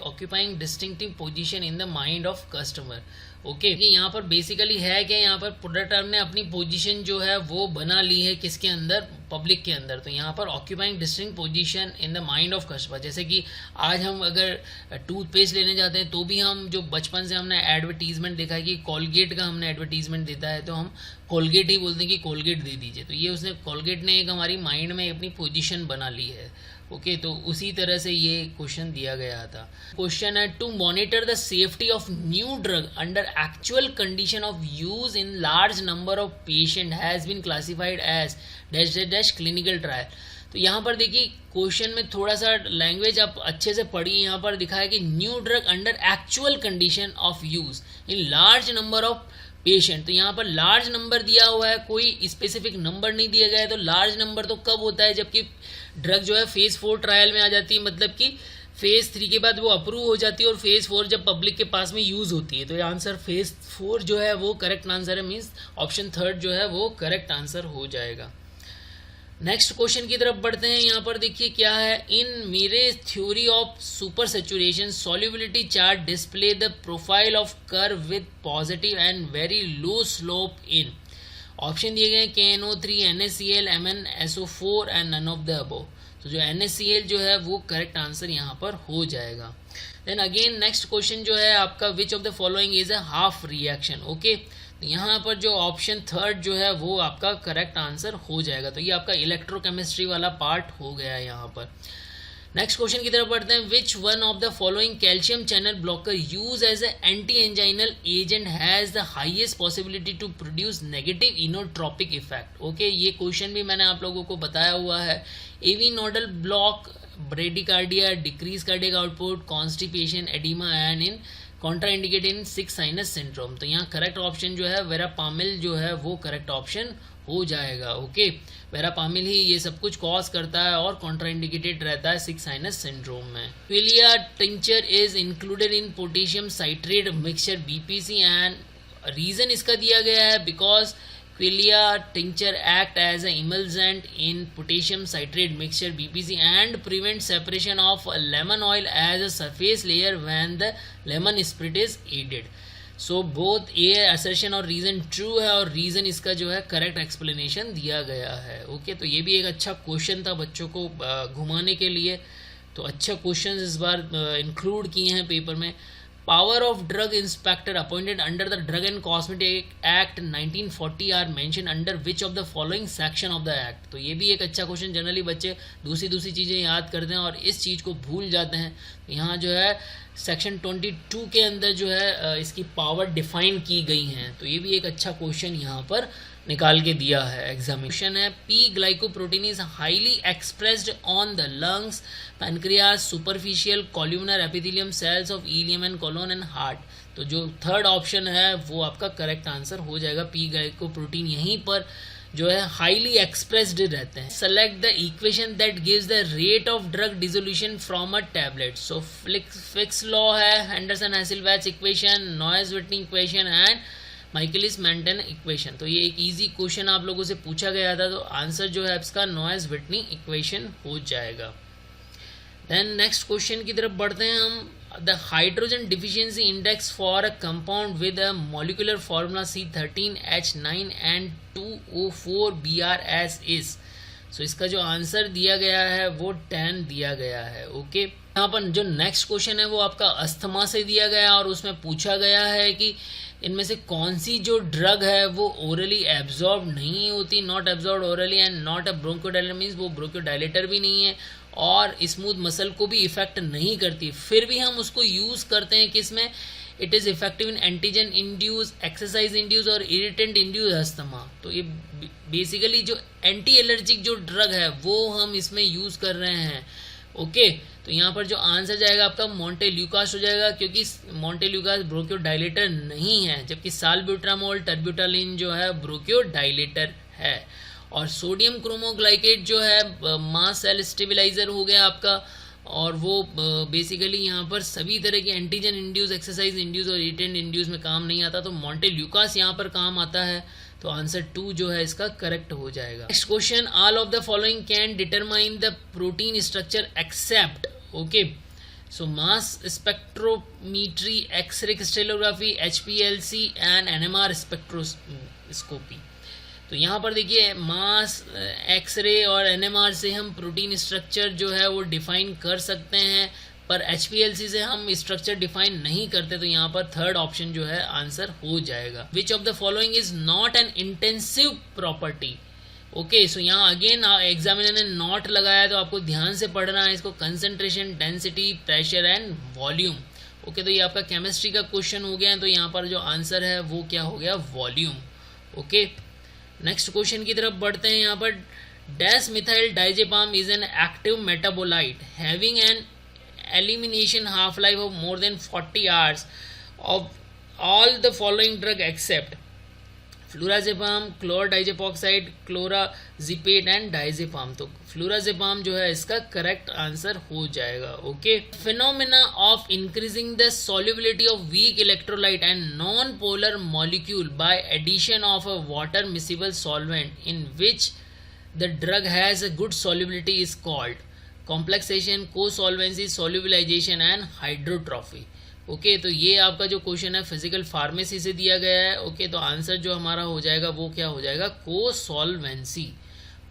occupying distinctive position in the mind of customer। Okay, यहाँ पर basically है कि यहाँ पर product ने अपनी पोजीशन जो है वो बना ली है किसके अंदर, पब्लिक के अंदर। तो यहाँ पर occupying distinct position in the mind of customer. जैसे कि आज हम अगर टूथपेस्ट लेने जाते हैं तो भी हम जो बचपन से हमने एडवर्टीजमेंट देखा है कि कोलगेट का हमने एडवर्टीजमेंट देता है तो हम कोलगेट ही बोलते हैं कि कोलगेट दे दीजिए। तो ये उसने कोलगेट ने एक हमारी माइंड में अपनी पोजीशन बना ली है। ओके, तो उसी तरह से ये क्वेश्चन दिया गया था। क्वेश्चन है to monitor the safety of new drug under actual condition of use in large number of patient has been classified as dash dash dash clinical trial. तो यहाँ पर देखिए क्वेश्चन में थोड़ा सा लैंग्वेज आप अच्छे से पढ़िए। यहाँ पर दिखा है कि new drug under actual condition of use in large number of patient. तो यहाँ पर लार्ज नंबर दिया हुआ है, कोई स्पेसिफिक नंबर नहीं दिया गया है। तो लार्ज नंबर तो कब होता है, जबकि ड्रग जो है फेज 4 ट्रायल में आ जाती है, मतलब कि फेज 3 के बाद वो अप्रूव हो जाती है और फेज 4 जब पब्लिक के पास में यूज होती है। तो ये आंसर फेज 4 जो है वो करेक्ट आंसर है, मीन्स ऑप्शन 3 जो है वो करेक्ट आंसर हो जाएगा। नेक्स्ट क्वेश्चन की तरफ बढ़ते हैं। यहाँ पर देखिए क्या है, in Miers theory of super saturation solubility chart display the profile of curve with positive and very low slope in. Option दिए गए KNO3, NaCl, MnSO4 and none of the above. तो जो NaCl जो है वो करेक्ट आंसर यहाँ पर हो जाएगा। देन अगेन नेक्स्ट क्वेश्चन जो है आपका विच of the following is a half reaction. Okay, तो यहाँ पर जो ऑप्शन थर्ड जो है वो आपका करेक्ट आंसर हो जाएगा। तो ये आपका इलेक्ट्रोकेमिस्ट्री वाला पार्ट हो गया है यहाँ पर। नेक्स्ट क्वेश्चन की तरफ बढ़ते हैं। Which one of the following calcium channel blocker use as a anti anginal agent has the highest possibility to produce negative inotropic effect. Okay, ये क्वेश्चन भी मैंने आप लोगों को बताया हुआ है। AV nodal block, bradycardia, decrease cardiac output, constipation, oedema and in contraindicate in 6 sinus syndrome. तो यहाँ करेक्ट ऑप्शन जो है वेरापामिल जो है वो करेक्ट ऑप्शन हो जाएगा। ओके, वेरापामिल ही ये सब कुछ कॉज करता है और कॉन्ट्राइंडिकेटेड रहता है 6 साइनस सिंड्रोम में। Quillaia tincture is included in potassium citrate mixture BPC and reason इसका दिया गया है because Quillia tincture act as an emulsant in potassium citrate mixture BPC and prevent separation of lemon oil as a surface layer when the lemon spirit is added. So both A assertion और reason true है और reason इसका जो है correct explanation दिया गया है। Okay, तो ये भी एक अच्छा क्वेश्चन था बच्चों को घुमाने के लिए। तो अच्छा क्वेश्चन इस बार इंक्लूड किए हैं पेपर में। Power of drug inspector appointed under the Drug and Cosmetic Act 1940 are mentioned under which of the following section of the act। तो ये भी एक अच्छा क्वेश्चन, जनरली बच्चे दूसरी चीज़ें याद करते हैं और इस चीज़ को भूल जाते हैं। यहाँ जो है सेक्शन 22 के अंदर जो है इसकी पावर डिफाइन की गई हैं। तो ये भी एक अच्छा क्वेश्चन यहाँ पर निकाल के दिया है एग्जामिनेशन है। P glycoprotein is highly expressed on the lungs, pancreas, superficial columnar epithelium cells of ileum and colon and heart. तो जो थर्ड ऑप्शन है वो आपका करेक्ट आंसर हो जाएगा। पी ग्लाइकोप्रोटीन यहीं पर जो है हाईली एक्सप्रेस्ड रहते हैं। Select the equation that gives the rate of drug dissolution from a tablet. So Fick's law है, Henderson Hasselbalch equation, Noyes Whitney equation and Michaelis Menten equation. तो ये एक इजी क्वेश्चन आप लोगों से पूछा गया था, तो आंसर जो है इसका नॉइस व्हिटनी इक्वेशन हो जाएगा। देन नेक्स्ट क्वेश्चन की तरफ बढ़ते हैं हम। The hydrogen deficiency index for a compound with a molecular formula C13H9 and 2O4BrS is. सो इसका जो आंसर दिया गया है वो 10 दिया गया है। ओके, यहाँ पर जो नेक्स्ट क्वेश्चन है वो आपका अस्थमा से दिया गया और उसमें पूछा गया है कि इनमें से कौन सी जो ड्रग है वो ओरली एब्जॉर्ब नहीं होती, not absorb orally and not a bronchodilator, means वो ब्रोंकोडाइलेटर भी नहीं है और स्मूथ मसल को भी इफेक्ट नहीं करती, फिर भी हम उसको यूज करते हैं किसमें? It is effective in antigen induce, exercise induce और इरिटेंट इंड्यूस अस्थमा। तो ये बेसिकली जो एंटी एलर्जिक जो ड्रग है वो हम इसमें यूज कर रहे हैं। ओके, तो यहाँ पर जो आंसर जाएगा आपका मोंटेल्यूकास हो जाएगा, क्योंकि मोंटेल्यूकास ब्रोंकोडाइलेटर नहीं है, जबकि साल्ब्यूट्रामोल टर्ब्यूटालिन जो है ब्रोंकोडाइलेटर है। और सोडियम क्रोमोग्लाइकेट जो है मास सेल स्टेबिलाईजर हो गया आपका, और वो बेसिकली यहाँ पर सभी तरह के एंटीजन इंड्यूस, एक्सरसाइज इंड्यूस और इरिटेंट इंड्यूस में काम नहीं आता, तो मोंटेल्यूकास यहाँ पर काम आता है। तो आंसर 2 जो है इसका करेक्ट हो जाएगा। Next question, all of the following can determine the protein structure except. Okay, so mass spectrometry, X ray crystallography, HPLC and NMR spectroscopy. तो यहाँ पर देखिए मास, एक्सरे और NMR से हम प्रोटीन स्ट्रक्चर जो है वो डिफाइन कर सकते हैं, पर HPLC से हम स्ट्रक्चर डिफाइन नहीं करते, तो यहाँ पर थर्ड ऑप्शन जो है आंसर हो जाएगा। Which of the following is not an intensive property. Okay, so यहाँ अगेन एग्जामिनर ने नॉट लगाया, तो आपको ध्यान से पढ़ना है इसको। Concentration, density, pressure and volume. Okay, तो ये आपका केमिस्ट्री का क्वेश्चन हो गया है, तो यहाँ पर जो आंसर है वो क्या हो गया? वॉल्यूम। ओके, नेक्स्ट क्वेश्चन की तरफ बढ़ते हैं। यहाँ पर dash methyl diazepam is an active metabolite having an elimination half-life of more than 40 hours of all the following drug except flurazepam, chlordiazepoxide, clorazepate and diazepam. तो फ्लोराजेपाम जो है इसका करेक्ट आंसर हो जाएगा। Okay, phenomena of increasing the solubility of weak electrolyte and non polar molecule by addition of a water miscible solvent in which the drug has a good solubility is called complexation, cosolvency, solubilisation and hydrotropy. Okay, तो ये आपका जो question है physical pharmacy से दिया गया है। Okay, तो आंसर जो हमारा हो जाएगा वो क्या हो जाएगा? Cosolvency.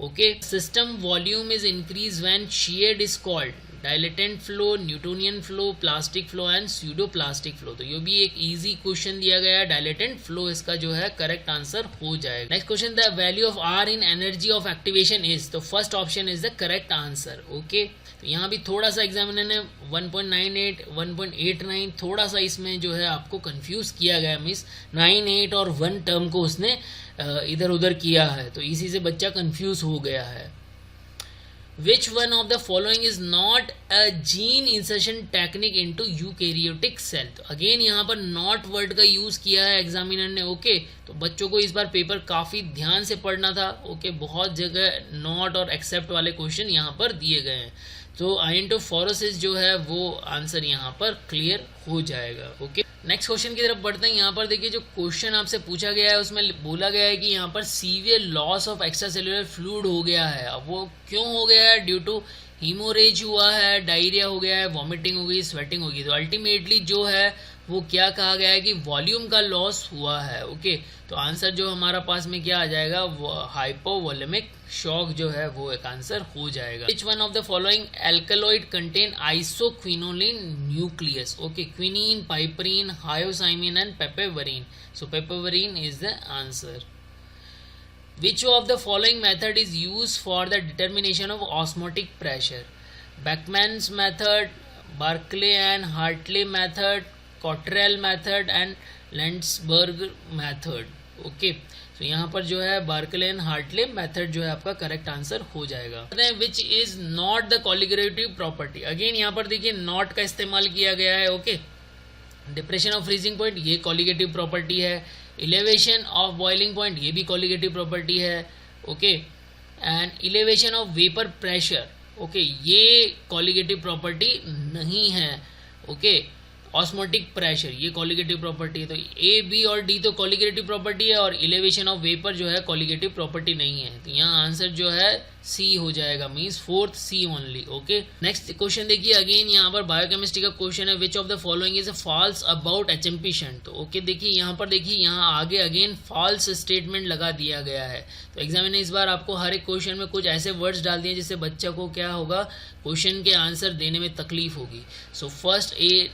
Okay, system volume is increase when sheared is called dilatant flow, Newtonian flow, plastic flow and pseudo plastic flow. तो ये भी एक इजी क्वेश्चन दिया गया है, डायलेटेंट फ्लो इसका जो है करेक्ट आंसर हो जाएगा। Next question, the value of R in energy of activation is, तो first option is the correct answer. Okay, तो यहाँ भी थोड़ा सा एग्जामिनर ने 1.98 1.89 थोड़ा सा इसमें जो है आपको कंफ्यूज किया गया, मीन्स 9 8 और 1 टर्म को उसने इधर उधर किया है, तो इसी से बच्चा कंफ्यूज हो गया है। Which one of the following is not a gene insertion technique into eukaryotic cell? तो अगेन यहाँ पर नॉट वर्ड का यूज किया है एग्जामिनर ने। ओके, तो बच्चों को इस बार पेपर काफी ध्यान से पढ़ना था। ओके, बहुत जगह नॉट और एक्सेप्ट वाले क्वेश्चन यहाँ पर दिए गए हैं, तो आइंटोफोरोसिस जो है वो आंसर यहाँ पर क्लियर हो जाएगा। ओके, नेक्स्ट क्वेश्चन की तरफ बढ़ते हैं। यहाँ पर देखिए जो क्वेश्चन आपसे पूछा गया है उसमें बोला गया है कि यहाँ पर severe loss of extra cellular fluid हो गया है। अब वो क्यों हो गया है? ड्यू टू हीमोरेज हुआ है, डायरिया हो गया है, वॉमिटिंग हो गई, स्वेटिंग होगी। तो अल्टीमेटली जो है वो क्या कहा गया है कि वॉल्यूम का लॉस हुआ है। ओके, तो आंसर जो हमारा पास में क्या आ जाएगा, वो हाइपोवोलेमिक शॉक जो है वो एक आंसर हो जाएगा। Which one of the following alkaloid contain isoquinoline nucleus? Okay, quinine, piperine, hyoscyamine and papaverine. So papaverine is the answer. Which of the following method is used for the determination of osmotic pressure? Beckmann's method, Berkeley and Hartley method, Cottrell method and Landsberg method. Okay, तो यहाँ पर जो है Berkeley and Hartley method जो है आपका correct answer हो जाएगा। Which is not the colligative property? Again यहाँ पर देखिए नॉट का इस्तेमाल किया गया है। Okay, depression of freezing point ये कॉलिगेटिव प्रॉपर्टी है, इलेवेशन ऑफ बॉइलिंग पॉइंट ये भी कॉलिगेटिव प्रॉपर्टी है। Okay, and elevation of vapour pressure, okay, ये कॉलिगेटिव प्रॉपर्टी नहीं है। ओके, ऑस्मोटिक प्रेशर ये कॉलिगेटिव प्रॉपर्टी है। तो ए, बी और डी तो कॉलिगेटिव प्रॉपर्टी है और इलेवेशन ऑफ वेपर जो है कॉलिगेटिव प्रॉपर्टी नहीं है। तो यहाँ आंसर जो है सी हो जाएगा, means fourth C only. Okay, next question देखिए। अगेन यहाँ पर बायोकेमिस्ट्री का क्वेश्चन है, which of the following is false about HMP shunt? तो ओके देखिए यहाँ पर देखिए यहाँ आगे अगेन फॉल्स स्टेटमेंट लगा दिया गया है। तो एग्जामिनर ने इस बार आपको हर एक क्वेश्चन में कुछ ऐसे वर्ड्स डाल दिए जिससे बच्चा को क्या होगा, क्वेश्चन के आंसर देने में तकलीफ होगी। सो फर्स्ट ए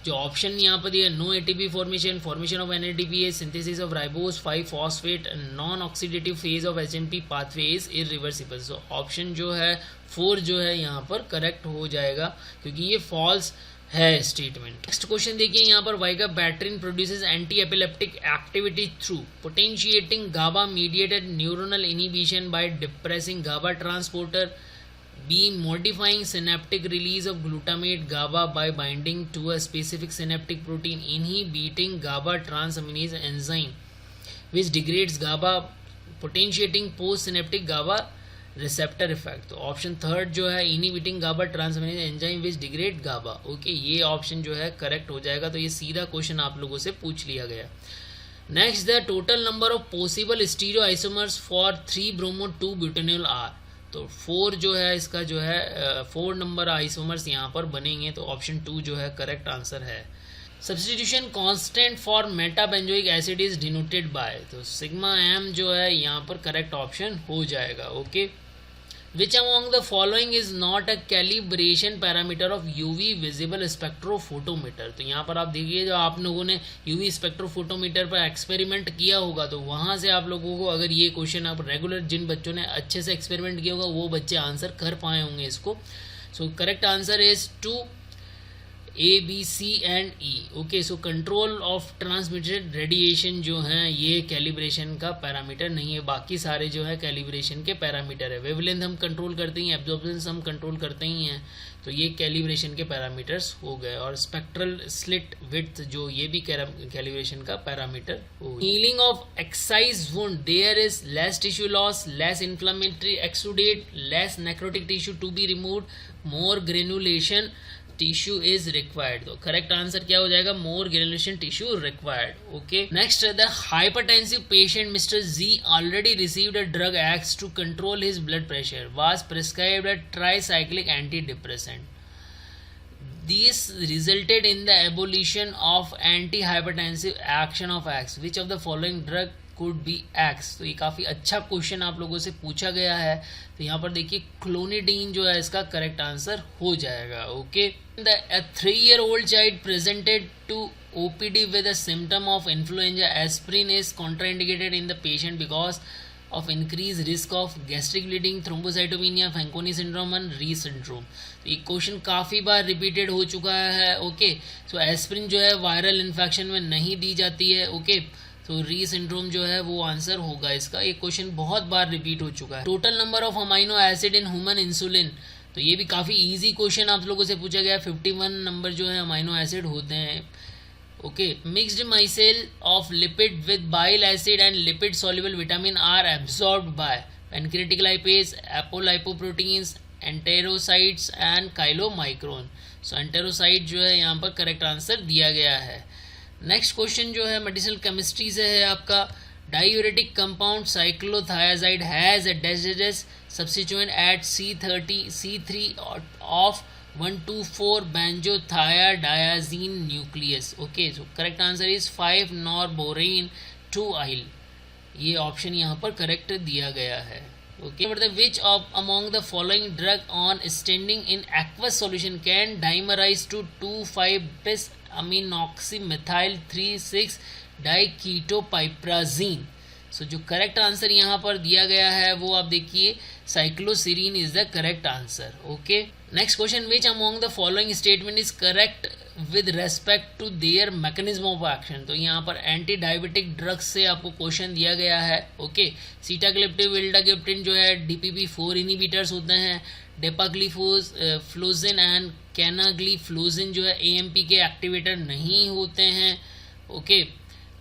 जो ऑप्शन यहाँ पर दिया, no ATP formation, formation of NADPS, synthesis of ribose 5 phosphate, non oxidative phase of HMP pathway is irreversible. So option जो है 4 जो है यहाँ पर करेक्ट हो जाएगा क्योंकि ये फॉल्स है स्टेटमेंट। नेक्स्ट क्वेश्चन देखिए यहाँ पर, vigabatrin produces anti epileptic activity through potentiating GABA mediated neuronal inhibition by depressing GABA transporter, B. Modifying synaptic release of glutamate GABA by binding to a specific synaptic protein inhibiting GABA transaminase enzyme which degrades GABA, potentiating postsynaptic GABA receptor effect। तो option third जो है inhibiting GABA transaminase enzyme which degrade GABA। Okay, ये option जो है correct हो जाएगा। तो ये सीधा क्वेश्चन आप लोगों से पूछ लिया गया। Next, the total number of possible stereo isomers for 3-bromo-2-butanol are. तो 4 जो है इसका जो है 4 नंबर आइसोमर्स यहाँ पर बनेंगे। तो ऑप्शन 2 जो है करेक्ट आंसर है। Substitution constant for metabenzoic acid is denoted by, तो सिग्मा एम जो है यहाँ पर करेक्ट ऑप्शन हो जाएगा। Okay, which among the following is not a calibration parameter of UV visible spectrophotometer? तो यहाँ पर आप देखिए जो आप लोगों ने यूवी स्पेक्ट्रोफोटोमीटर पर एक्सपेरिमेंट किया होगा तो वहाँ से आप लोगों को अगर ये क्वेश्चन आप रेगुलर जिन बच्चों ने अच्छे से एक्सपेरिमेंट किया होगा वो बच्चे आंसर कर पाए होंगे इसको। सो correct answer is 2 A, B, C and E। Okay, so control of transmitted radiation जो हैं ये कैलिब्रेशन का पैरामीटर नहीं है, बाकी सारे जो है कैलिब्रेशन के पैरामीटर है। वेवलेंथ हम कंट्रोल करते ही, एब्जॉर्प्शन हम कंट्रोल करते ही हैं, तो ये कैलिब्रेशन के पैरामीटर्स हो गए। और स्पेक्ट्रल स्लिट विड्थ जो ये भी कैलिब्रेशन का पैरामीटर हो। Healing of excise wound, there is less tissue loss, less inflammatory exudate, less necrotic tissue to be removed, more granulation tissue is required. तो करेक्ट आंसर क्या हो जाएगा, more granulation tissue required. Okay, next, the hypertensive patient mister G already received a drug X to control his blood pressure, was prescribed a tricyclic antidepressant. This resulted in the abolition of antihypertensive action of X. Which of the following drug could be X। तो ये काफ़ी अच्छा question आप लोगों से पूछा गया है। तो यहाँ पर देखिए क्लोनिडीन जो है इसका करेक्ट आंसर हो जाएगा। Okay, a 3-year-old child presented to OPD with a symptom of influenza, aspirin is contraindicated in the patient because of increased risk of gastric bleeding, thrombocytopenia, Fanconi syndrome and Reye syndrome। तो ये question काफ़ी बार repeated हो चुका है। Okay, सो aspirin जो है viral infection में नहीं दी जाती है। ओके, तो री सिंड्रोम जो है वो आंसर होगा इसका। ये क्वेश्चन बहुत बार रिपीट हो चुका है। Total number of amino acid in human insulin, तो ये भी काफ़ी इजी क्वेश्चन आप लोगों से पूछा गया। 51 नंबर जो है अमाइनो एसिड होते हैं। Okay, mixed micelle of lipid with bile acid and lipid soluble vitamin are absorbed by pancreatic lipase, apolipoproteins, enterocytes and chylomicron. So enterocyte जो है यहाँ पर करेक्ट आंसर दिया गया है। नेक्स्ट क्वेश्चन जो है मेडिसिनल केमिस्ट्री से है आपका। Diuretic compound cyclothiazide has a dash substituent at C3 of 1,2,4 benzothiodiazine nucleus। Okay, so correct answer is 5-norborane 2-yle। ये ऑप्शन यहाँ पर करेक्ट दिया गया है। Okay, which of among the following drug on standing in aqueous solution can dimerize to 2,5-bis aminoxymethyl 3,6 diketopiperazine. So जो correct answer यहाँ पर दिया गया है वो आप देखिए cycloserine is the correct answer. Okay, next question, which among the following statement is correct with respect to their mechanism of action. तो यहाँ पर एंटी डायबिटिक ड्रग्स से आपको क्वेश्चन दिया गया है। ओके, सीटाग्लिप्टिन, विल्डागिप्टिन जो है DPP-4 इनिबिटर्स होते हैं। डेपाग्लिफ्लोजिन एंड कैनाग्लिफ्लोजिन जो है AMP के एक्टिवेटर नहीं होते हैं। ओके,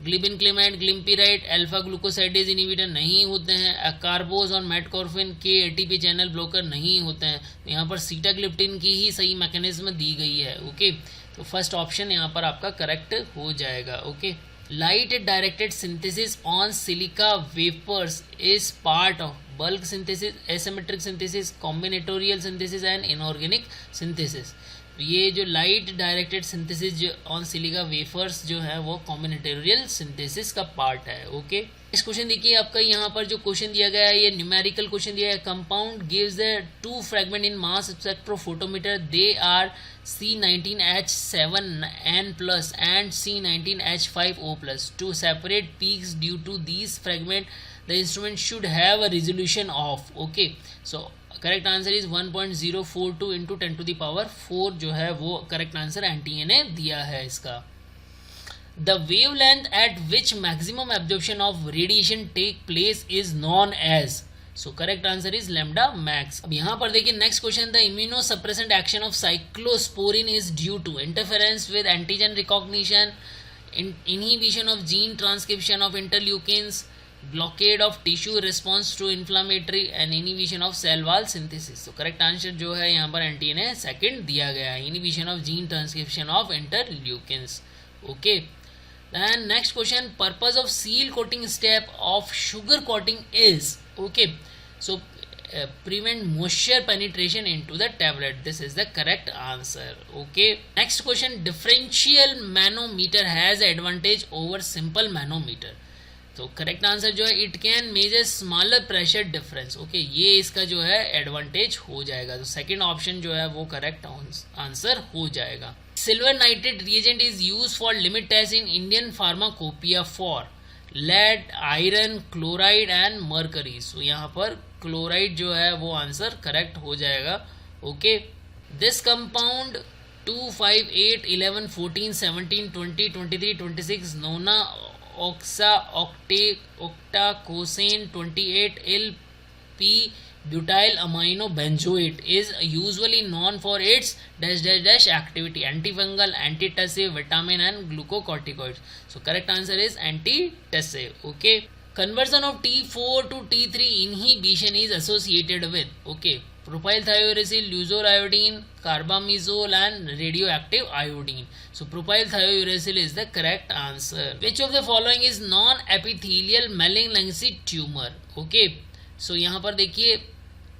ग्लिबिनक्लेमाइड, ग्लिम्पिराइड, अल्फा ग्लूकोसाइडेज इनिबिटर नहीं होते हैं। अकार्बोज और मेटकॉर्फिन के ATP चैनल ब्लॉकर नहीं होते हैं। तो यहाँ पर सीटाग्लिप्टिन की ही सही मैकेनिज्म दी गई है। ओके, तो फर्स्ट ऑप्शन यहाँ पर आपका करेक्ट हो जाएगा। Okay, light directed synthesis on silica wafers is part of bulk synthesis, asymmetric synthesis, combinatorial synthesis and inorganic synthesis. ये जो लाइट डायरेक्टेड सिंथेसिस जो ऑन सिलिका वेफर्स जो है वो कॉम्बिनेटोरियल सिंथेसिस का पार्ट है। ओके, इस क्वेश्चन देखिए आपका यहाँ पर जो क्वेश्चन दिया गया है ये न्यूमेरिकल क्वेश्चन दिया है। Compound gives the 2 fragment in mass spectrophotometer, they are C19H7n+ and C19H5O+। To separate peaks due to these fragments, the instrument should have a resolution of। Okay, so correct answer is 1.042 × 10⁴ जो है वो correct answer NTA ने दिया है इसका। The wavelength at which maximum absorption of radiation take place is known as. So correct answer is lambda max. अब यहाँ पर देखिए next question, the immunosuppressant action of cyclosporin is due to interference with antigen recognition, inhibition of gene transcription of interleukins, blockade of tissue response to inflammatory and inhibition of cell wall synthesis. तो correct answer जो है यहाँ पर anti ने second दिया गया है, inhibition of gene transcription of interleukins. Okay, then next question, purpose of seal coating step of sugar coating is. Okay, so prevent moisture penetration into the tablet. This is the correct answer. Okay, next question, differential manometer has advantage over simple manometer। तो correct answer जो है it can measure smaller pressure difference. Okay, ये इसका जो है advantage हो जाएगा। तो सेकंड ऑप्शन जो है वो करेक्ट आंसर हो जाएगा। Silver nitrate reagent is use for limit test in Indian pharmacopoeia for lead, iron, chloride and mercury. So यहाँ पर क्लोराइड जो है वो आंसर करेक्ट हो जाएगा। Okay, this compound 2, 5, 8, 11, 14, 17, 20, 23, 26 Nona ऑक्सा octacosan 28L-p butyl amino benzoate is usually known for its dash activity, antifungal, antitussive, vitamin and glucocorticoids. So correct answer is antitussive. Okay, conversion of T4 to T3 inhibition is associated with, okay, propylthiouracil, luzoriodine, carbamazole and radioactive iodine. So propylthiouracil is the correct answer. Which of the following is non-epithelial malignancy tumor? Okay, so यहाँ पर देखिए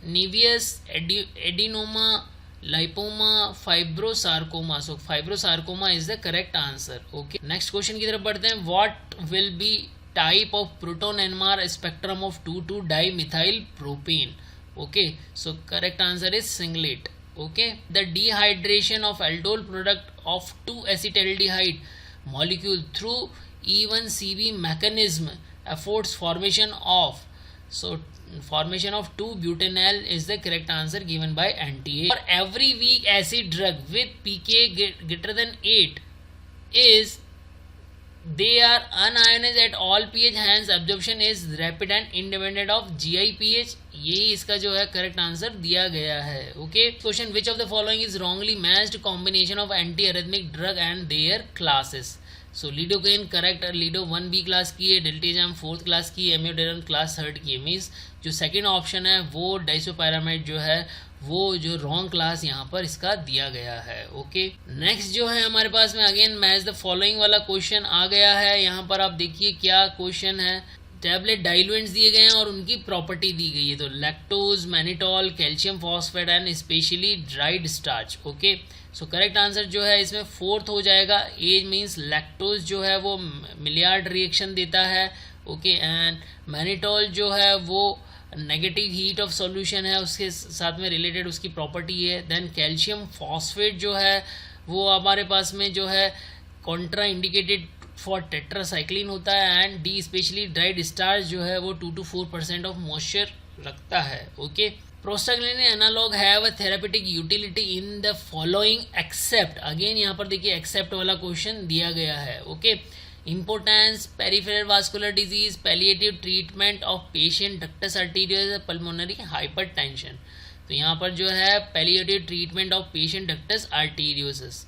naevus, adenoma, lipoma, fibrosarcoma. So fibrosarcoma is the correct answer. Okay, next question की तरफ बढ़ते हैं। What will be type of proton NMR spectrum of 2,2-dimethyl propane. Okay, so correct answer is singlet. Okay, the dehydration of aldol product of 2-acetaldehyde molecule through E1CB mechanism affords formation of, so formation of 2-butanol is the correct answer given by NTA. For every weak acid drug with pK greater than 8 is they are unionized at all pH, hence absorption is rapid and independent of GI pH. यही इसका जो है correct answer दिया गया है. Okay, question which of the following is wrongly matched combination of anti arrhythmic drug and their classes. So lidocaine correct, lido 1B class की है, डिल्टेजाम 4th class की है, एम्योडेरन क्लास 3rd की है. मीन्स जो सेकेंड ऑप्शन है वो डाइसोपायरामाइड जो है वो जो रॉन्ग क्लास यहाँ पर इसका दिया गया है. ओके, नेक्स्ट जो है हमारे पास में अगेन मैच द फॉलोइंग वाला क्वेश्चन आ गया है. यहाँ पर आप देखिए क्या क्वेश्चन है. टैबलेट डाइलुएंट्स दिए गए हैं और उनकी प्रॉपर्टी दी गई है. तो lactose, mannitol, calcium phosphate and specially dried starch. Okay, so correct answer जो है इसमें 4th हो जाएगा. ए मीन्स लैक्टोज जो है वो मिलियार्ड रिएक्शन देता है. ओके, एंड मैनिटॉल जो है वो नेगेटिव हीट ऑफ सॉल्यूशन है, उसके साथ में रिलेटेड उसकी प्रॉपर्टी है. देन कैल्शियम फॉस्फेट जो है वो हमारे पास में जो है कॉन्ट्रा इंडिकेटेड फॉर टेट्रासाइक्लिन होता है. And D specially dried starch जो है वो 2 to 4% ऑफ मॉइस्चर रखता है. Okay, prostaglandin analogue have a therapeutic utility in the following except. Again यहाँ पर देखिए एक्सेप्ट वाला क्वेश्चन दिया गया है. Okay, importance, peripheral vascular disease, palliative treatment of patient ductus arteriosus, pulmonary hypertension. तो यहाँ पर जो है palliative treatment of patient ductus arteriosus.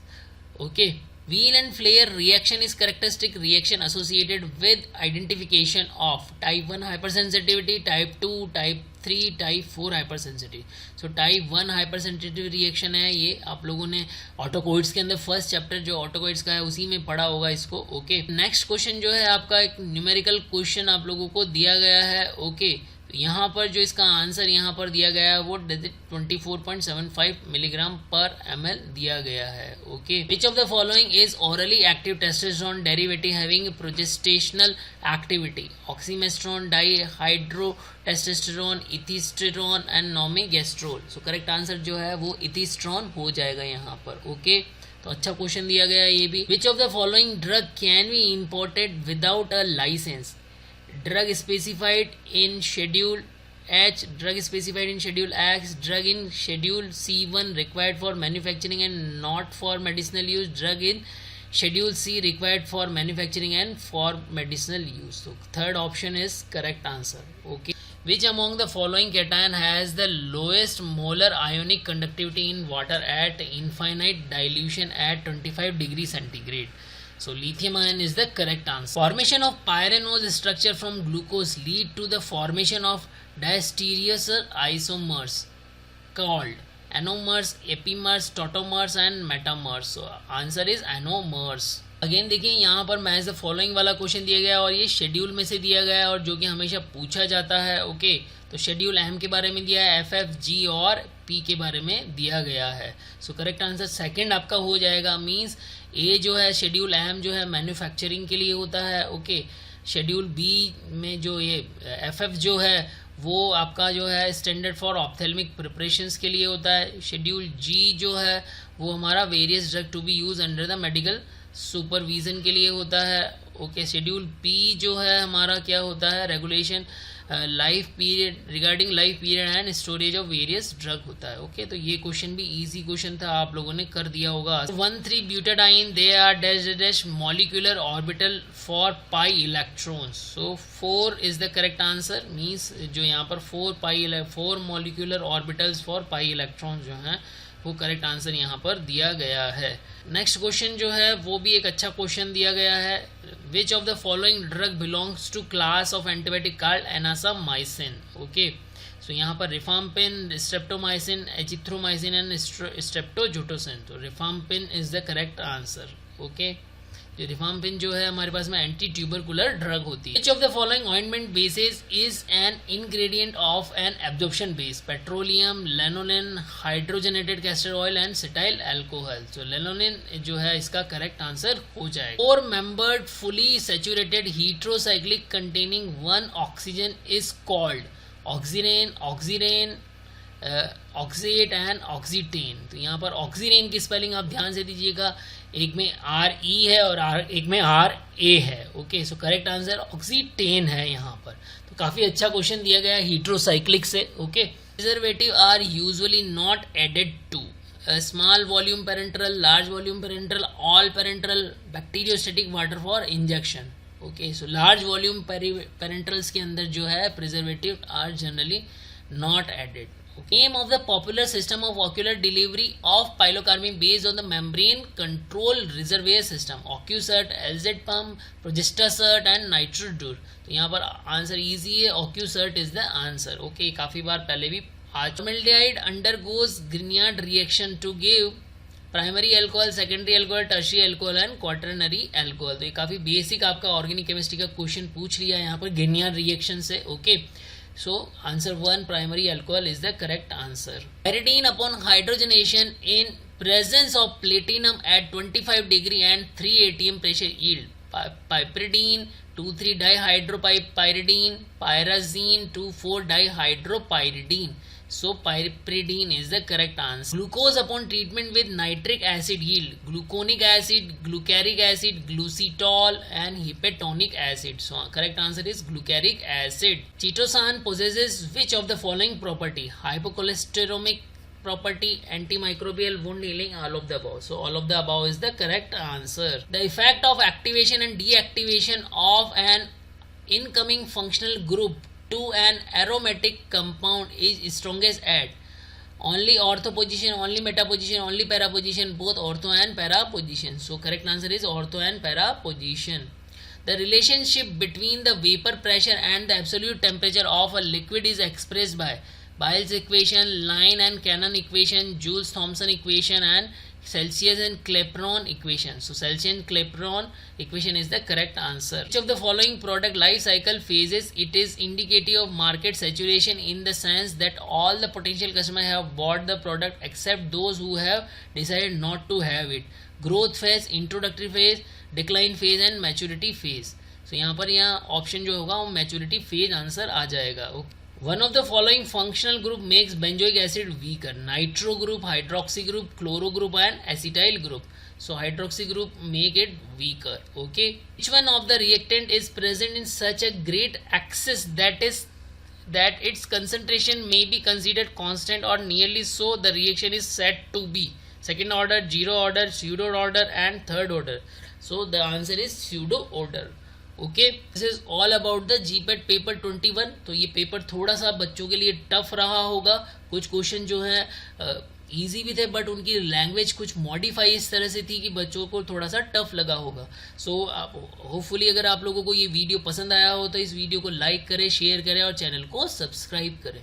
Okay, wheel and flare reaction is characteristic reaction associated with identification of type 1 hypersensitivity, type 2, type 3, type 4 hypersensitivity. so type 1 hypersensitive reaction है ये. आप लोगों ने ऑटोकोइड्स के अंदर फर्स्ट चैप्टर जो ऑटोकोइड्स का है उसी में पढ़ा होगा इसको. ओके, नेक्स्ट क्वेश्चन जो है आपका एक न्यूमेरिकल क्वेश्चन आप लोगों को दिया गया है. ओके, यहाँ पर जो इसका आंसर यहाँ पर दिया गया है वो 24.75 मिलीग्राम पर ml दिया गया है. Okay, which of the following is orally active testosterone derivative having progestational activity. Oxymestrone, dihydrotestosterone, ethisterone and nomegestrol. So correct answer जो है वो इथिस्ट्रोन हो जाएगा यहाँ पर. ओके, तो अच्छा क्वेश्चन दिया गया है ये भी. Which of the following drug can be imported without a licence. Drug specified in Schedule H, drug specified in Schedule X, drug in Schedule C1 required for manufacturing and not for medicinal use, drug in Schedule C required for manufacturing and for medicinal use. So third option is correct answer. Okay, which among the following cation has the lowest molar ionic conductivity in water at infinite dilution at 25 degrees centigrade? So lithium ion is the correct answer. Formation of pyranose structure from glucose lead to the formation of diastereous isomers called anomers, epimers, tautomers and metamers. So answer is anomers. Again देखिए यहाँ पर match the following वाला question दिया गया और ये schedule में से दिया गया है और जो कि हमेशा पूछा जाता है. ओके, तो शेड्यूल एम के बारे में दिया है, FF, G और P के बारे में दिया गया है. सो करेक्ट आंसर सेकंड आपका हो जाएगा. मींस ए जो है शेड्यूल एम जो है मैन्युफैक्चरिंग के लिए होता है. ओके, शेड्यूल बी में जो ये FF जो है वो आपका जो है स्टैंडर्ड फॉर ऑप्थेल्मिक प्रिपरेशंस के लिए होता है. शेड्यूल जी जो है वो हमारा various drug to be use under the medical supervision के लिए होता है. ओके, शेड्यूल पी जो है हमारा क्या होता है, regulation life period, regarding life period and storage of various drug होता है. ओके, तो ये क्वेश्चन भी इजी क्वेश्चन था, आप लोगों ने कर दिया होगा. One three butadiene they are dash molecular orbital for pi electrons. So 4 is the correct answer. Means जो यहाँ पर 4 molecular orbitals for pi electrons जो हैं वो करेक्ट आंसर यहाँ पर दिया गया है. नेक्स्ट क्वेश्चन जो है वो भी एक अच्छा क्वेश्चन दिया गया है. Which of the following drug belongs to class of antibiotic called ansamycin. Okay, so यहाँ पर rifampin, streptomycin, azithromycin and streptozotocin. तो rifampin is the correct answer. Okay, जो रिफाम्पिन जो है हमारे पास में एंटी ट्यूबरकुलर ड्रग होती है। Which of the following ointment bases is an ingredient of an absorption base? Petroleum, lanolin, hydrogenated castor oil and cetyl alcohol. So lanolin जो है इसका करेक्ट आंसर हो जाएगा। 4 membered fully saturated heterocyclic containing 1 oxygen is called oxirane, oxet and oxetane. तो यहाँ पर oxirane की spelling आप ध्यान से दीजिएगा, एक में RE है और एक में RA है। ओके, सो करेक्ट आंसर ऑक्सीटेन है यहाँ पर। तो काफ़ी अच्छा क्वेश्चन दिया गया हीट्रोसाइक्लिक से। Okay, preservative are usually not added to small volume parenteral, large volume parenteral, all parenteral, bacteriostatic water for injection. Okay, so large volume parenterals के अंदर जो है preservative are generally not added. Name of the popular system of ocular delivery of pilocarmine based on the membrane control reservoir system: OcuCert, LZ pump, Progestasert and NitroDur। तो यहाँ पर answer easy है, OcuCert is the answer. Okay, काफी बार पहले भी आज। Formaldehyde undergoes Grignard reaction to give primary alcohol, secondary alcohol, tertiary alcohol and quaternary alcohol. तो ये काफी बेसिक आपका ऑर्गेनिक केमिस्ट्री का क्वेश्चन पूछ लिया है यहाँ पर ग्रिग्नार्ड रिएक्शन से। Okay, so answer 1 primary alcohol is the correct answer. Pyridine upon hydrogenation in presence of platinum at 25 degree and 3 atm pressure yield pyridine 2,3-dihydropyridine, pyrazine 2,4-dihydropyridine. So pyridine is the correct answer. Glucose upon treatment with nitric acid yield gluconic acid, glucaric acid, glucitol and hypotonic acid. So correct answer is glucaric acid. Chitosan possesses which of the following property? Hypocholesteremic property, antimicrobial, wound healing, all of the above. So all of the above is the correct answer. The effect of activation and deactivation of an incoming functional group to an aromatic compound is strongest at only ortho position, only meta position, only para position, both ortho and para position. So correct answer is ortho and para position. The relationship between the vapor pressure and the absolute temperature of a liquid is expressed by Boyle's equation, Line and Cannon equation, Joule-Thomson equation and Celsius and Clapeyron equation. So Celsius and Clapeyron equation is the correct answer. Which of the following product life cycle phases it is indicative of market saturation in the sense that all the potential customers have bought the product except those who have decided not to have it? Growth phase, introductory phase, decline phase and maturity phase. So यहाँ पर option जो होगा वो maturity phase answer आ जाएगा. Okay. One of the following functional group makes benzoic acid weaker: nitro group, hydroxy group, chloro group and acetyl group. So hydroxy group make it weaker. Okay. Which one of the reactant is present in such a great excess that its concentration may be considered constant or nearly so? The reaction is said to be second order, zero order, pseudo order and third order. So the answer is pseudo order. Okay, this is all about the GPAT paper 21। तो ये paper थोड़ा सा बच्चों के लिए tough रहा होगा, कुछ क्वेश्चन जो है इजी भी थे बट उनकी लैंग्वेज कुछ मॉडिफाई इस तरह से थी कि बच्चों को थोड़ा सा टफ लगा होगा। सो होपफुली अगर आप लोगों को ये वीडियो पसंद आया हो तो इस वीडियो को लाइक करें, शेयर करें और चैनल को सब्सक्राइब करें।